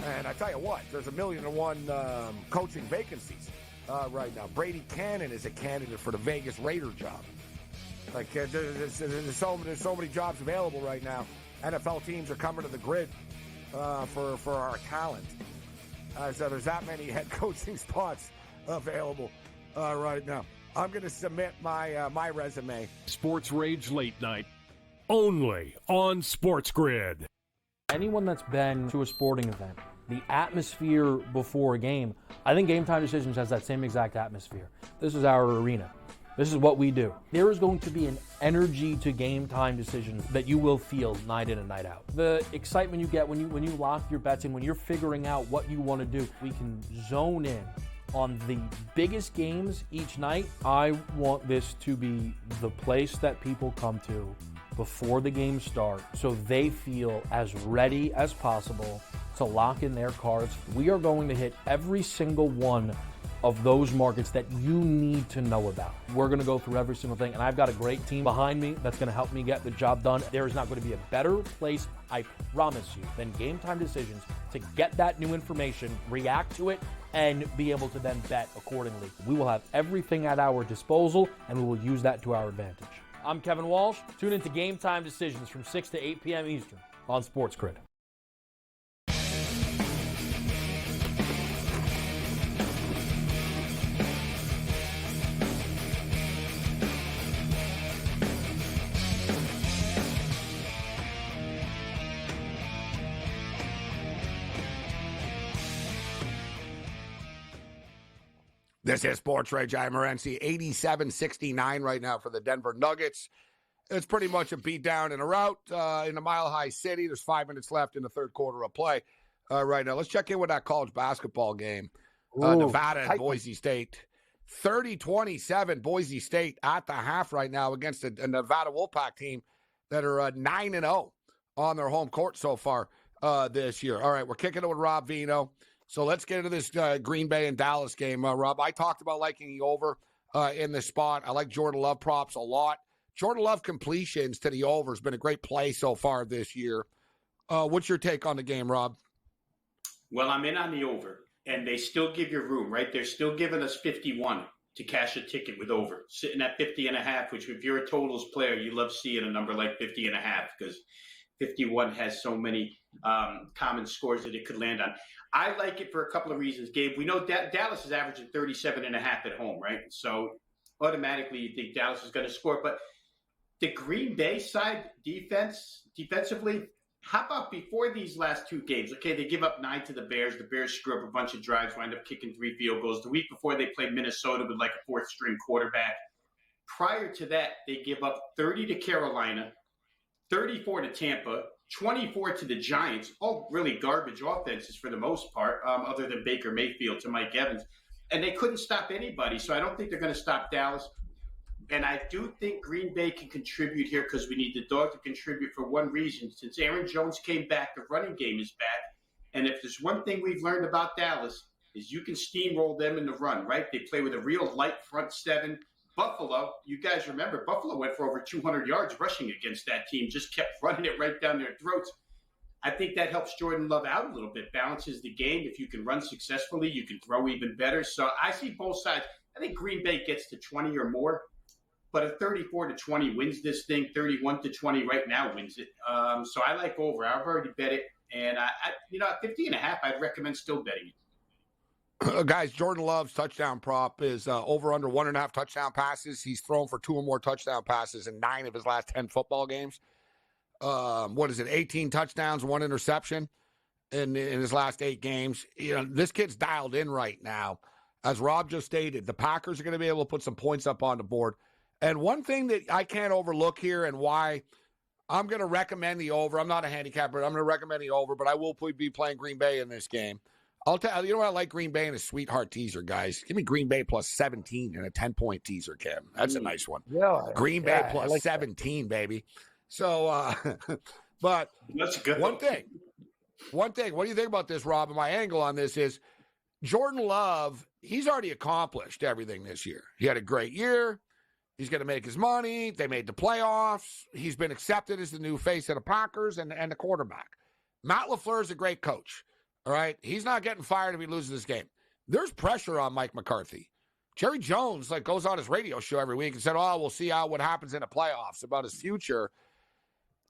A: And I tell you what, there's 1,000,001 coaching vacancies right now. Brady Cannon is a candidate for the Vegas Raider job. Like there's so many jobs available right now. NFL teams are coming to the grid for our talent. So there's that many head coaching spots available right now. I'm going to submit my resume.
I: SportsRage Late Night. Only on SportsGrid.
N: Anyone that's been to a sporting event, the atmosphere before a game, I think Game Time Decisions has that same exact atmosphere. This is our arena. This is what we do. There is going to be an energy to Game Time Decisions that you will feel night in and night out. The excitement you get when you lock your bets in, when you're figuring out what you want to do, we can zone in on the biggest games each night. I want this to be the place that people come to before the game starts so they feel as ready as possible to lock in their cards. We are going to hit every single one of those markets that you need to know about. We're going to go through every single thing, and I've got a great team behind me that's going to help me get the job done. There is not going to be a better place, I promise you, than Game Time Decisions to get that new information, react to it, and be able to then bet accordingly. We will have everything at our disposal, and we will use that to our advantage. I'm Kevin Walsh. Tune into Game Time Decisions from 6 to 8 p.m. Eastern on SportsGrid.
A: This is SportsRage. I'm Morency. 87-69 right now for the Denver Nuggets. It's pretty much a beatdown and a rout in the Mile High City. There's 5 minutes left in the third quarter of play right now. Let's check in with that college basketball game. Nevada and Boise State. 30-27, Boise State at the half right now against a Nevada Wolfpack team that are 9-0 on their home court so far this year. All right, we're kicking it with Rob Vino. So let's get into this Green Bay and Dallas game. Rob, I talked about liking the over in this spot. I like Jordan Love props a lot. Jordan Love completions to the over has been a great play so far this year. What's your take on the game, Rob?
O: Well, I'm in on the over, and they still give you room, right? They're still giving us 51 to cash a ticket with over, sitting at 50.5, which if you're a totals player, you love seeing a number like 50.5 because 51 has so many common scores that it could land on. I like it for a couple of reasons, Gabe. We know Dallas is averaging 37.5 at home, right? So automatically you think Dallas is going to score. But the Green Bay side defensively, how about before these last two games? Okay, they give up 9 to the Bears. The Bears screw up a bunch of drives, wind up kicking 3 field goals. The week before, they played Minnesota with like a fourth-string quarterback. Prior to that, they give up 30 to Carolina, 34 to Tampa, 24 to the Giants, all really garbage offenses for the most part, other than Baker Mayfield to Mike Evans. And they couldn't stop anybody, so I don't think they're going to stop Dallas. And I do think Green Bay can contribute here because we need the dog to contribute for one reason. Since Aaron Jones came back, the running game is back. And if there's one thing we've learned about Dallas is you can steamroll them in the run, right? They play with a real light front seven. Buffalo, you guys remember, Buffalo went for over 200 yards rushing against that team, just kept running it right down their throats. I think that helps Jordan Love out a little bit, balances the game. If you can run successfully, you can throw even better. So I see both sides. I think Green Bay gets to 20 or more, but a 34-20 wins this thing. 31-20 right now wins it. So I like over. I've already bet it. And, at 50.5, I'd recommend still betting it.
A: Guys, Jordan Love's touchdown prop is over under 1.5 touchdown passes. He's thrown for 2 or more touchdown passes in 9 of his last 10 football games. 18 touchdowns, 1 interception in his last 8 games. You know, this kid's dialed in right now. As Rob just stated, the Packers are going to be able to put some points up on the board. And one thing that I can't overlook here and why I'm going to recommend the over. I'm not a handicapper. I'm going to recommend the over, but I will be playing Green Bay in this game. I'll tell you, know what I like Green Bay in a sweetheart teaser, guys. Give me Green Bay plus 17 in a 10-point teaser, Cam. That's a nice one.
B: Yeah,
A: Green Bay plus 17, baby. So, but
O: that's good.
A: One thing. What do you think about this, Rob? And my angle on this is Jordan Love, he's already accomplished everything this year. He had a great year. He's going to make his money. They made the playoffs. He's been accepted as the new face of the Packers and the quarterback. Matt LaFleur is a great coach. All right, he's not getting fired if he loses this game. There's pressure on Mike McCarthy. Jerry Jones goes on his radio show every week and said, "Oh, we'll see what happens in the playoffs about his future."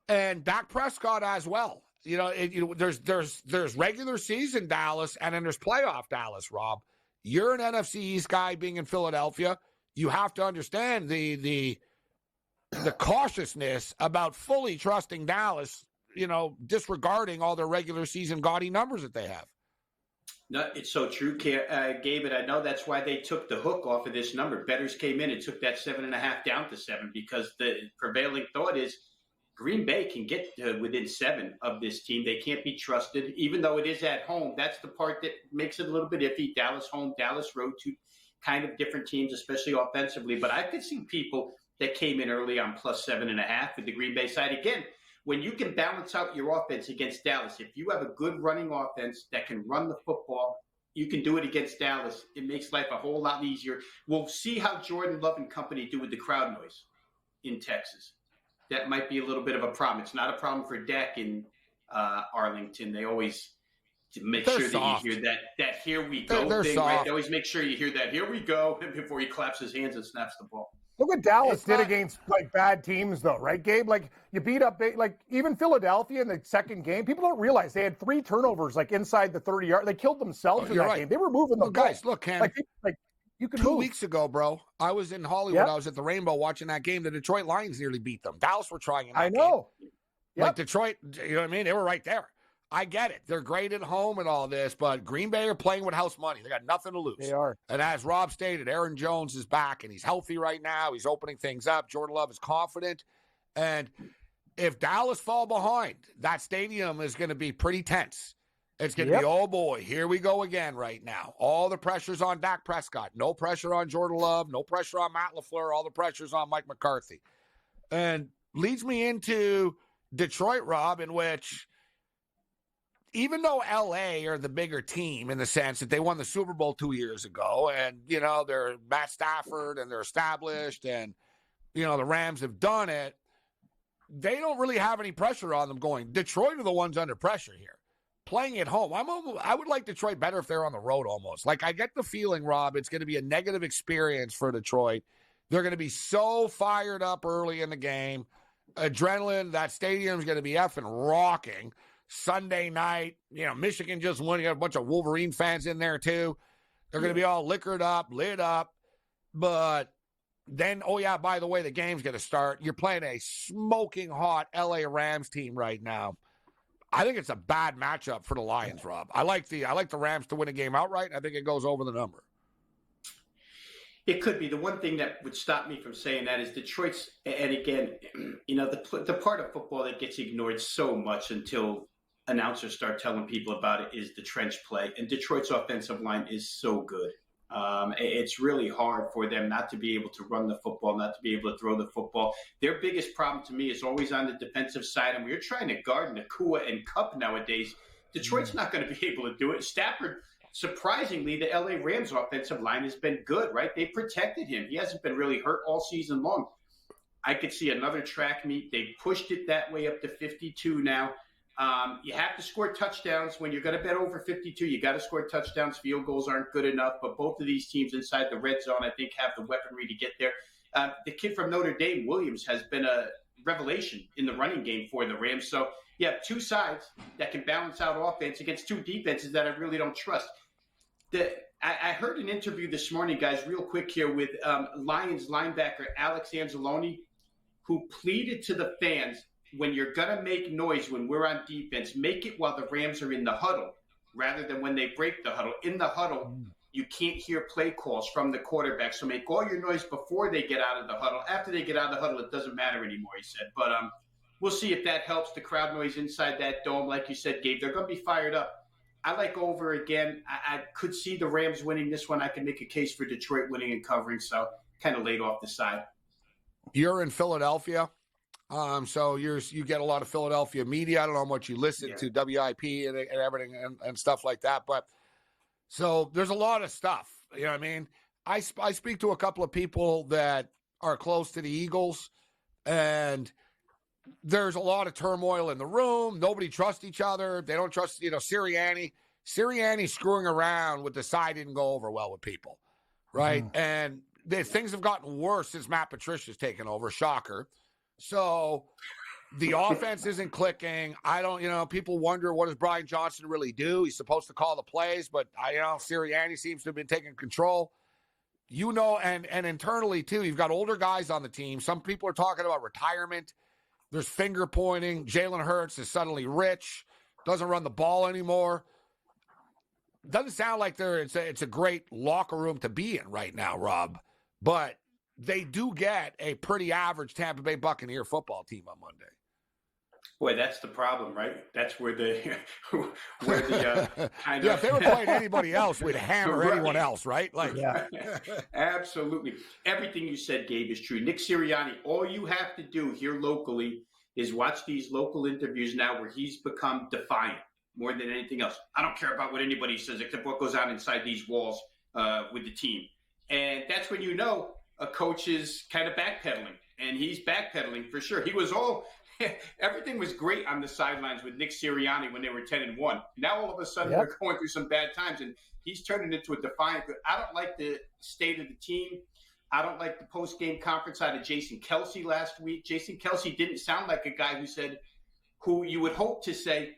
A: And Dak Prescott as well. You know, there's regular season Dallas and then there's playoff Dallas. Rob, you're an NFC East guy being in Philadelphia. You have to understand the cautiousness about fully trusting Dallas. You know, disregarding all their regular season gaudy numbers that they have.
O: No, it's so true, Gabe, and I know that's why they took the hook off of this number. Bettors came in and took that 7.5 down to 7 because the prevailing thought is Green Bay can get to within 7 of this team. They can't be trusted, even though it is at home. That's the part that makes it a little bit iffy. Dallas home, Dallas road, 2 kind of different teams, especially offensively. But I could see people that came in early on plus 7.5 with the Green Bay side. Again, when you can balance out your offense against Dallas, if you have a good running offense that can run the football, you can do it against Dallas. It makes life a whole lot easier. We'll see how Jordan Love and company do with the crowd noise in Texas. That might be a little bit of a problem. It's not a problem for Dak in Arlington. They always make sure that you hear that "here we go" thing. Right? They always make sure you hear that "here we go" before he claps his hands and snaps the ball.
B: Look what Dallas did against bad teams, though, right, Gabe? Like you beat up even Philadelphia in the second game. People don't realize they had 3 turnovers inside the 30-yard. They killed themselves in that game. They were moving the ball.
A: Guys, look, Cam.
B: You can
A: 2 weeks ago, bro. I was in Hollywood. I was at the Rainbow watching that game. The Detroit Lions nearly beat them. Dallas were trying. In that game.
B: Yep.
A: Like Detroit, you know what I mean? They were right there. I get it. They're great at home and all this, but Green Bay are playing with house money. They got nothing to lose.
B: They are.
A: And as Rob stated, Aaron Jones is back, and he's healthy right now. He's opening things up. Jordan Love is confident. And if Dallas fall behind, that stadium is going to be pretty tense. It's going to be, oh, boy, here we go again right now. All the pressure's on Dak Prescott. No pressure on Jordan Love. No pressure on Matt LaFleur. All the pressure's on Mike McCarthy. And leads me into Detroit, Rob, in which even though L.A. are the bigger team in the sense that they won the Super Bowl 2 years ago and, you know, they're Matt Stafford and they're established and, you know, the Rams have done it, they don't really have any pressure on them going. Detroit are the ones under pressure here. Playing at home, I would like Detroit better if they're on the road almost. Like, I get the feeling, Rob, it's going to be a negative experience for Detroit. They're going to be so fired up early in the game. Adrenaline, that stadium's going to be effing rocking. Sunday night, you know, Michigan just won. You got a bunch of Wolverine fans in there, too. They're going to be all liquored up, lit up. But then, oh, yeah, by the way, the game's going to start. You're playing a smoking hot L.A. Rams team right now. I think it's a bad matchup for the Lions, Rob. I like the Rams to win a game outright. I think it goes over the number.
O: It could be. The one thing that would stop me from saying that is Detroit's, and again, you know, the part of football that gets ignored so much until announcers start telling people about it is the trench play. And Detroit's offensive line is so good. It's really hard for them not to be able to run the football, not to be able to throw the football. Their biggest problem to me is always on the defensive side. And we're trying to guard Nakua and Kupp nowadays. Detroit's not going to be able to do it. Stafford, surprisingly, the LA Rams offensive line has been good, right? They protected him. He hasn't been really hurt all season long. I could see another track meet. They pushed it that way up to 52 now. You have to score touchdowns. When you're going to bet over 52, you got to score touchdowns. Field goals aren't good enough, but both of these teams inside the red zone, I think, have the weaponry to get there. The kid from Notre Dame, Williams, has been a revelation in the running game for the Rams. So you have two sides that can balance out offense against two defenses that I really don't trust. I heard an interview this morning, guys, real quick here, with Lions linebacker Alex Anzalone, who pleaded to the fans, when you're going to make noise when we're on defense, make it while the Rams are in the huddle rather than when they break the huddle. In the huddle, you can't hear play calls from the quarterback. So make all your noise before they get out of the huddle. After they get out of the huddle, it doesn't matter anymore, he said. But we'll see if that helps the crowd noise inside that dome. Like you said, Gabe, they're going to be fired up. I like over again. I could see the Rams winning this one. I can make a case for Detroit winning and covering, so kind of laid off the side.
A: You're in Philadelphia. So you get a lot of Philadelphia media. I don't know how much you listen to WIP and everything and stuff like that. But so there's a lot of stuff. You know what I mean? I speak to a couple of people that are close to the Eagles, and there's a lot of turmoil in the room. Nobody trusts each other. They don't trust, Sirianni. Sirianni's screwing around with the side didn't go over well with people, right? Mm-hmm. And things have gotten worse since Matt Patricia's taken over. Shocker. So the offense isn't clicking. People wonder, what does Brian Johnson really do? He's supposed to call the plays, but Sirianni seems to have been taking control. And internally too, you've got older guys on the team. Some people are talking about retirement. There's finger pointing. Jalen Hurts is suddenly rich, doesn't run the ball anymore. Doesn't sound like it's a great locker room to be in right now, Rob. But they do get a pretty average Tampa Bay Buccaneer football team on Monday.
O: Boy, that's the problem, right? That's where the
A: if they were playing anybody else, we'd hammer anyone else, right?
O: Absolutely. Everything you said, Gabe, is true. Nick Sirianni, all you have to do here locally is watch these local interviews now where he's become defiant more than anything else. I don't care about what anybody says except what goes on inside these walls with the team. And that's when a coach is kind of backpedaling, and he's backpedaling for sure. Everything was great on the sidelines with Nick Sirianni when they were 10-1. Now all of a sudden they're going through some bad times, and he's turning into a defiant. I don't like the state of the team. I don't like the post-game conference out of Jason Kelce last week. Jason Kelce didn't sound like a guy who you would hope to say,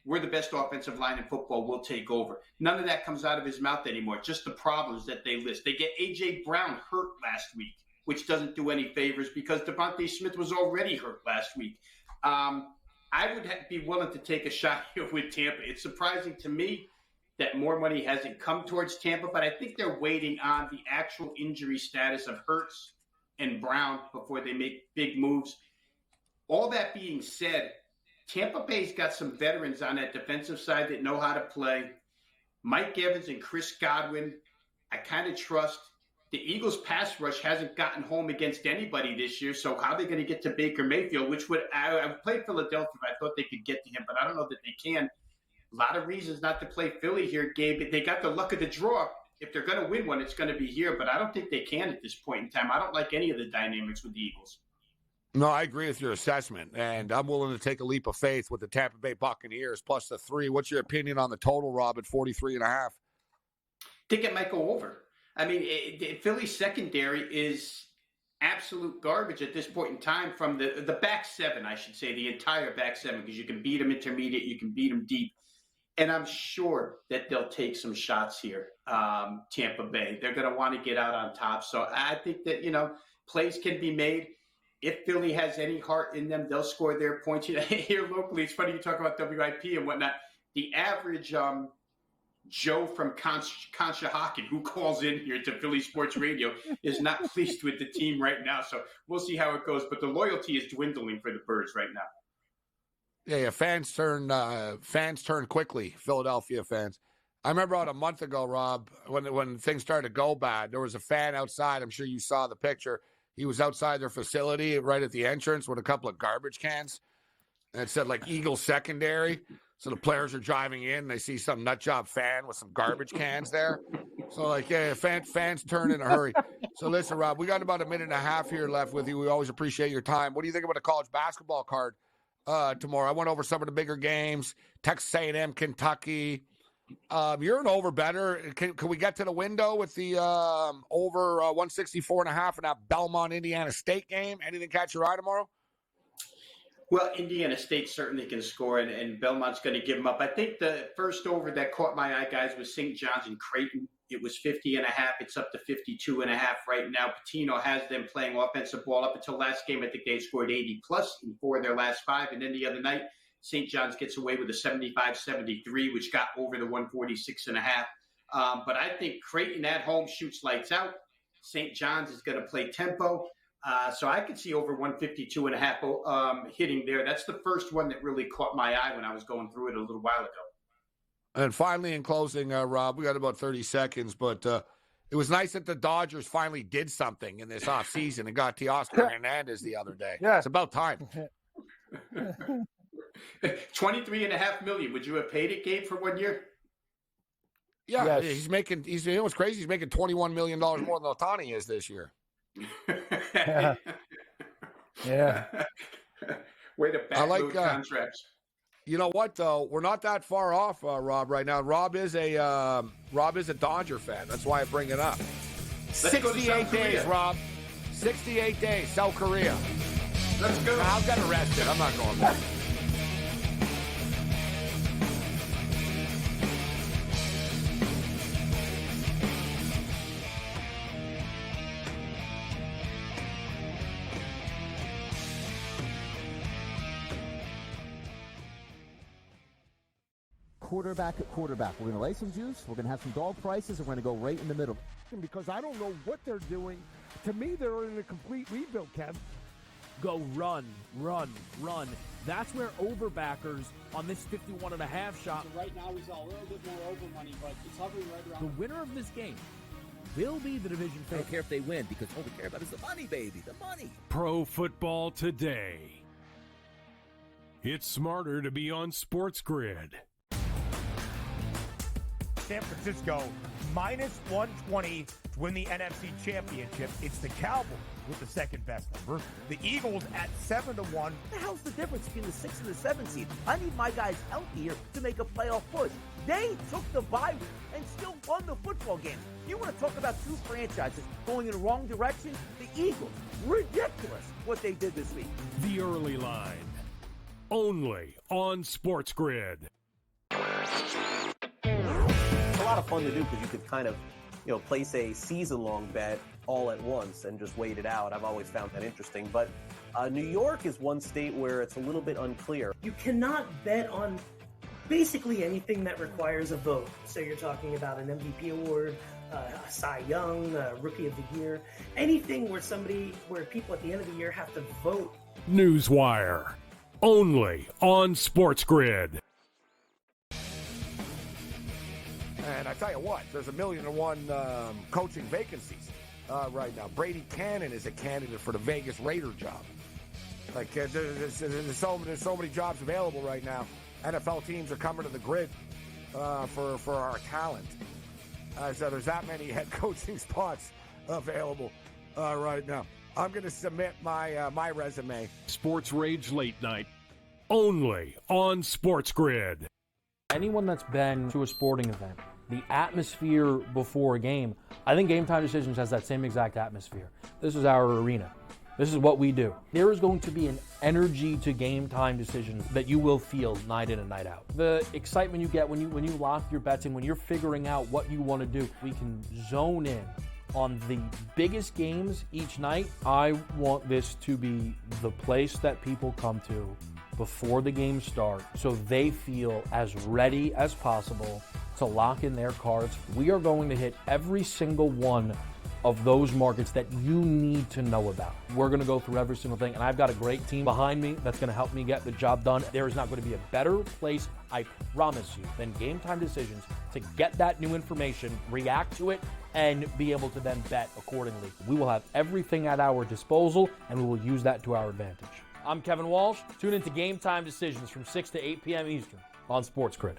O: we're the best offensive line in football, we'll take over. None of that comes out of his mouth anymore, just the problems that they list. They get A.J. Brown hurt last week, which doesn't do any favors because Devontae Smith was already hurt last week. I would be willing to take a shot here with Tampa. It's surprising to me that more money hasn't come towards Tampa, but I think they're waiting on the actual injury status of Hurts and Brown before they make big moves. All that being said, Tampa Bay's got some veterans on that defensive side that know how to play. Mike Evans and Chris Godwin, I kind of trust. The Eagles' pass rush hasn't gotten home against anybody this year, so how are they going to get to Baker Mayfield, which I've played Philadelphia. I thought they could get to him, but I don't know that they can. A lot of reasons not to play Philly here, Gabe. They got the luck of the draw. If they're going to win one, it's going to be here, but I don't think they can at this point in time. I don't like any of the dynamics with the Eagles.
A: No, I agree with your assessment, and I'm willing to take a leap of faith with the Tampa Bay Buccaneers plus the 3. What's your opinion on the total, Rob, at 43.5?
O: I think it might go over. I mean, Philly's secondary is absolute garbage at this point in time from the back seven, I should say, the entire back seven, because you can beat them intermediate, you can beat them deep. And I'm sure that they'll take some shots here, Tampa Bay. They're going to want to get out on top. So I think that, plays can be made. If Philly has any heart in them, they'll score their points. Here locally, it's funny you talk about WIP and whatnot. The average Joe from Conshohocken, who calls in here to Philly Sports Radio, is not pleased with the team right now. So we'll see how it goes. But the loyalty is dwindling for the Birds right now.
A: Yeah, fans turn quickly, Philadelphia fans. I remember about a month ago, Rob, when things started to go bad, there was a fan outside. I'm sure you saw the picture. He was outside their facility right at the entrance with a couple of garbage cans. And it said, Eagle secondary. So the players are driving in, and they see some nutjob fan with some garbage cans there. So, fans turn in a hurry. So, listen, Rob, we got about a minute and a half here left with you. We always appreciate your time. What do you think about a college basketball card tomorrow? I went over some of the bigger games, Texas A&M, Kentucky. You're an over better. Can we get to the window with the over 164.5 in that Belmont, Indiana State game? Anything catch your eye tomorrow?
O: Well, Indiana State certainly can score, and Belmont's going to give them up. I think the first over that caught my eye, guys, was St. John's and Creighton. It was 50.5. It's up to 52.5 right now. Pitino has them playing offensive ball. Up until last game, I think they scored 80-plus in 4 of their last 5. And then the other night, St. John's gets away with a 75-73, which got over the 146.5. But I think Creighton at home shoots lights out. St. John's is going to play tempo. So I could see over 152.5 hitting there. That's the first one that really caught my eye when I was going through it a little while ago.
A: And finally, in closing, Rob, we got about 30 seconds, but it was nice that the Dodgers finally did something in this offseason and got Teoscar Hernandez the other day. Yeah. It's about time.
O: $23.5 million. Would you have paid it, Gabe, for 1 year?
A: Yeah, yes. You know what's crazy? He's making $21 million more than Ohtani is this year.
B: Yeah.
O: Way to backload contracts.
A: You know what though? We're not that far off, Rob. Right now, Rob is a Dodger fan. That's why I bring it up. 68 days, Rob. 68 days, South Korea.
O: Let's go.
A: I'll get arrested. I'm not going back.
D: Quarterback at quarterback. We're going to lay some juice. We're going to have some dog prices, and we're going to go right in the middle.
E: Because I don't know what they're doing. To me, they're in a complete rebuild, Kev.
F: Go run. That's where overbackers on this 51.5 shot.
G: Right now, he's a little bit more over money, but it's hovering right around.
F: The winner of this game will be the division
H: I
F: favorite.
H: don't care if they win, because all we care about is the money, baby, the money.
I: Pro Football Today. It's smarter to be on SportsGrid.
J: San Francisco minus 120 to win the NFC Championship. It's the Cowboys with the second best number. The Eagles at 7-1.
K: What the hell's the difference between the 6th and the 7th seed? I need my guys healthy here to make a playoff push. They took the bye week and still won the football game. You want to talk about two franchises going in the wrong direction? The Eagles. Ridiculous what they did this week.
I: The early line. Only on SportsGrid.
L: It's a lot of fun to do because you could kind of, place a season-long bet all at once and just wait it out. I've always found that interesting. But New York is one state where it's a little bit unclear.
M: You cannot bet on basically anything that requires a vote. So you're talking about an MVP award, a Cy Young, Rookie of the Year, anything where people at the end of the year have to vote.
I: Newswire, only on SportsGrid.
A: And I tell you what, there's 1,000,001 coaching vacancies right now. Brady Cannon is a candidate for the Vegas Raider job. Like there's so many jobs available right now. NFL teams are coming to the grid for our talent. So there's that many head coaching spots available right now. I'm going to submit my resume.
I: SportsRage Late Night, only on SportsGrid.
N: Anyone that's been to a sporting event, the atmosphere before a game, I think Game Time Decisions has that same exact atmosphere. This is our arena. This is what we do. There is going to be an energy to Game Time Decisions that you will feel night in and night out. The excitement you get when you lock your bets in, when you're figuring out what you want to do, we can zone in on the biggest games each night. I want this to be the place that people come to before the games start so they feel as ready as possible to lock in their cards. We are going to hit every single one of those markets that you need to know about. We're going to go through every single thing, and I've got a great team behind me that's going to help me get the job done. There is not going to be a better place, I promise you, than Game Time Decisions to get that new information, react to it, and be able to then bet accordingly. We will have everything at our disposal, and we will use that to our advantage. I'm Kevin Walsh. Tune into Game Time Decisions from 6 to 8 p.m. Eastern on SportsGrid.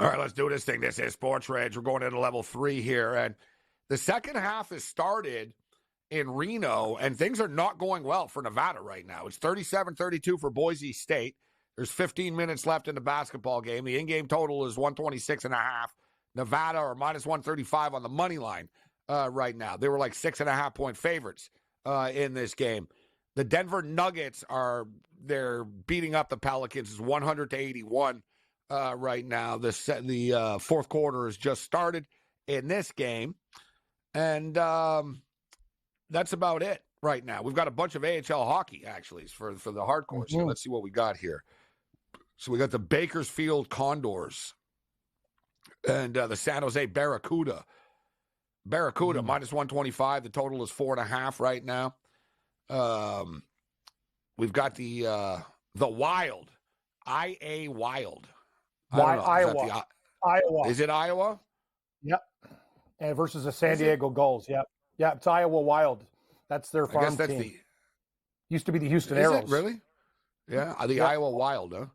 A: All right, let's do this thing. This is SportsRage. We're going into level 3 here, and the second half has started in Reno, and things are not going well for Nevada right now. It's 37-32 for Boise State. There's 15 minutes left in the basketball game. The in-game total is 126.5. Nevada are minus 135 on the money line right now. They were like 6.5-point favorites in this game. The Denver Nuggets they're beating up the Pelicans. It's 100-81 right now. The fourth quarter has just started in this game. And that's about it right now. We've got a bunch of AHL hockey, actually, for the hardcore. So let's see what we got here. So we got the Bakersfield Condors and the San Jose Barracuda. Barracuda, minus 125. The total is 4.5 right now. We've got the Wild. IA Wild.
B: Iowa. Iowa.
A: Is it Iowa?
B: Yep. And versus the San Diego Gulls. Yep. Yeah, it's Iowa Wild. That's their farm team. Used to be the Houston Aeros.
A: It really? Yeah, the Iowa Wild, huh?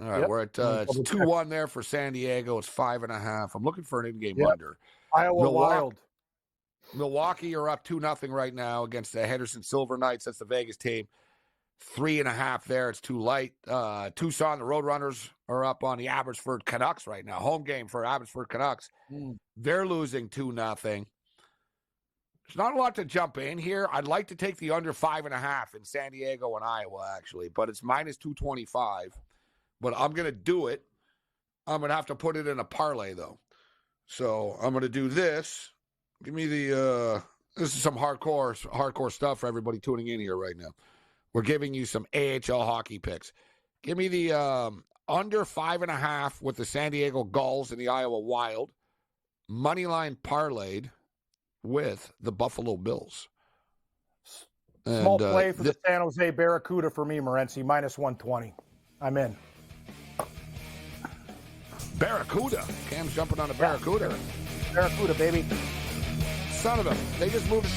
A: All right, we're at it's 2-1 there for San Diego. It's 5.5. I'm looking for an in-game under.
B: Iowa Wild.
A: Milwaukee are up 2-0 right now against the Henderson Silver Knights. That's the Vegas team. 3.5 there. It's too light. Tucson, the Roadrunners are up on the Abbotsford Canucks right now. Home game for Abbotsford Canucks. They're losing 2-0. There's not a lot to jump in here. I'd like to take the under 5.5 in San Diego and Iowa, actually, but it's minus 225. But I'm going to do it. I'm going to have to put it in a parlay, though. So I'm going to do this. Give me the this is some hardcore stuff for everybody tuning in here right now. We're giving you some AHL hockey picks. Give me the under 5.5 with the San Diego Gulls and the Iowa Wild. Moneyline parlayed with the Buffalo Bills.
B: Small play for the San Jose Barracuda for me, Morency, minus 120. I'm in.
A: Barracuda. Cam's jumping on a Barracuda.
B: Barracuda, baby.
A: Son of a. They just moved it.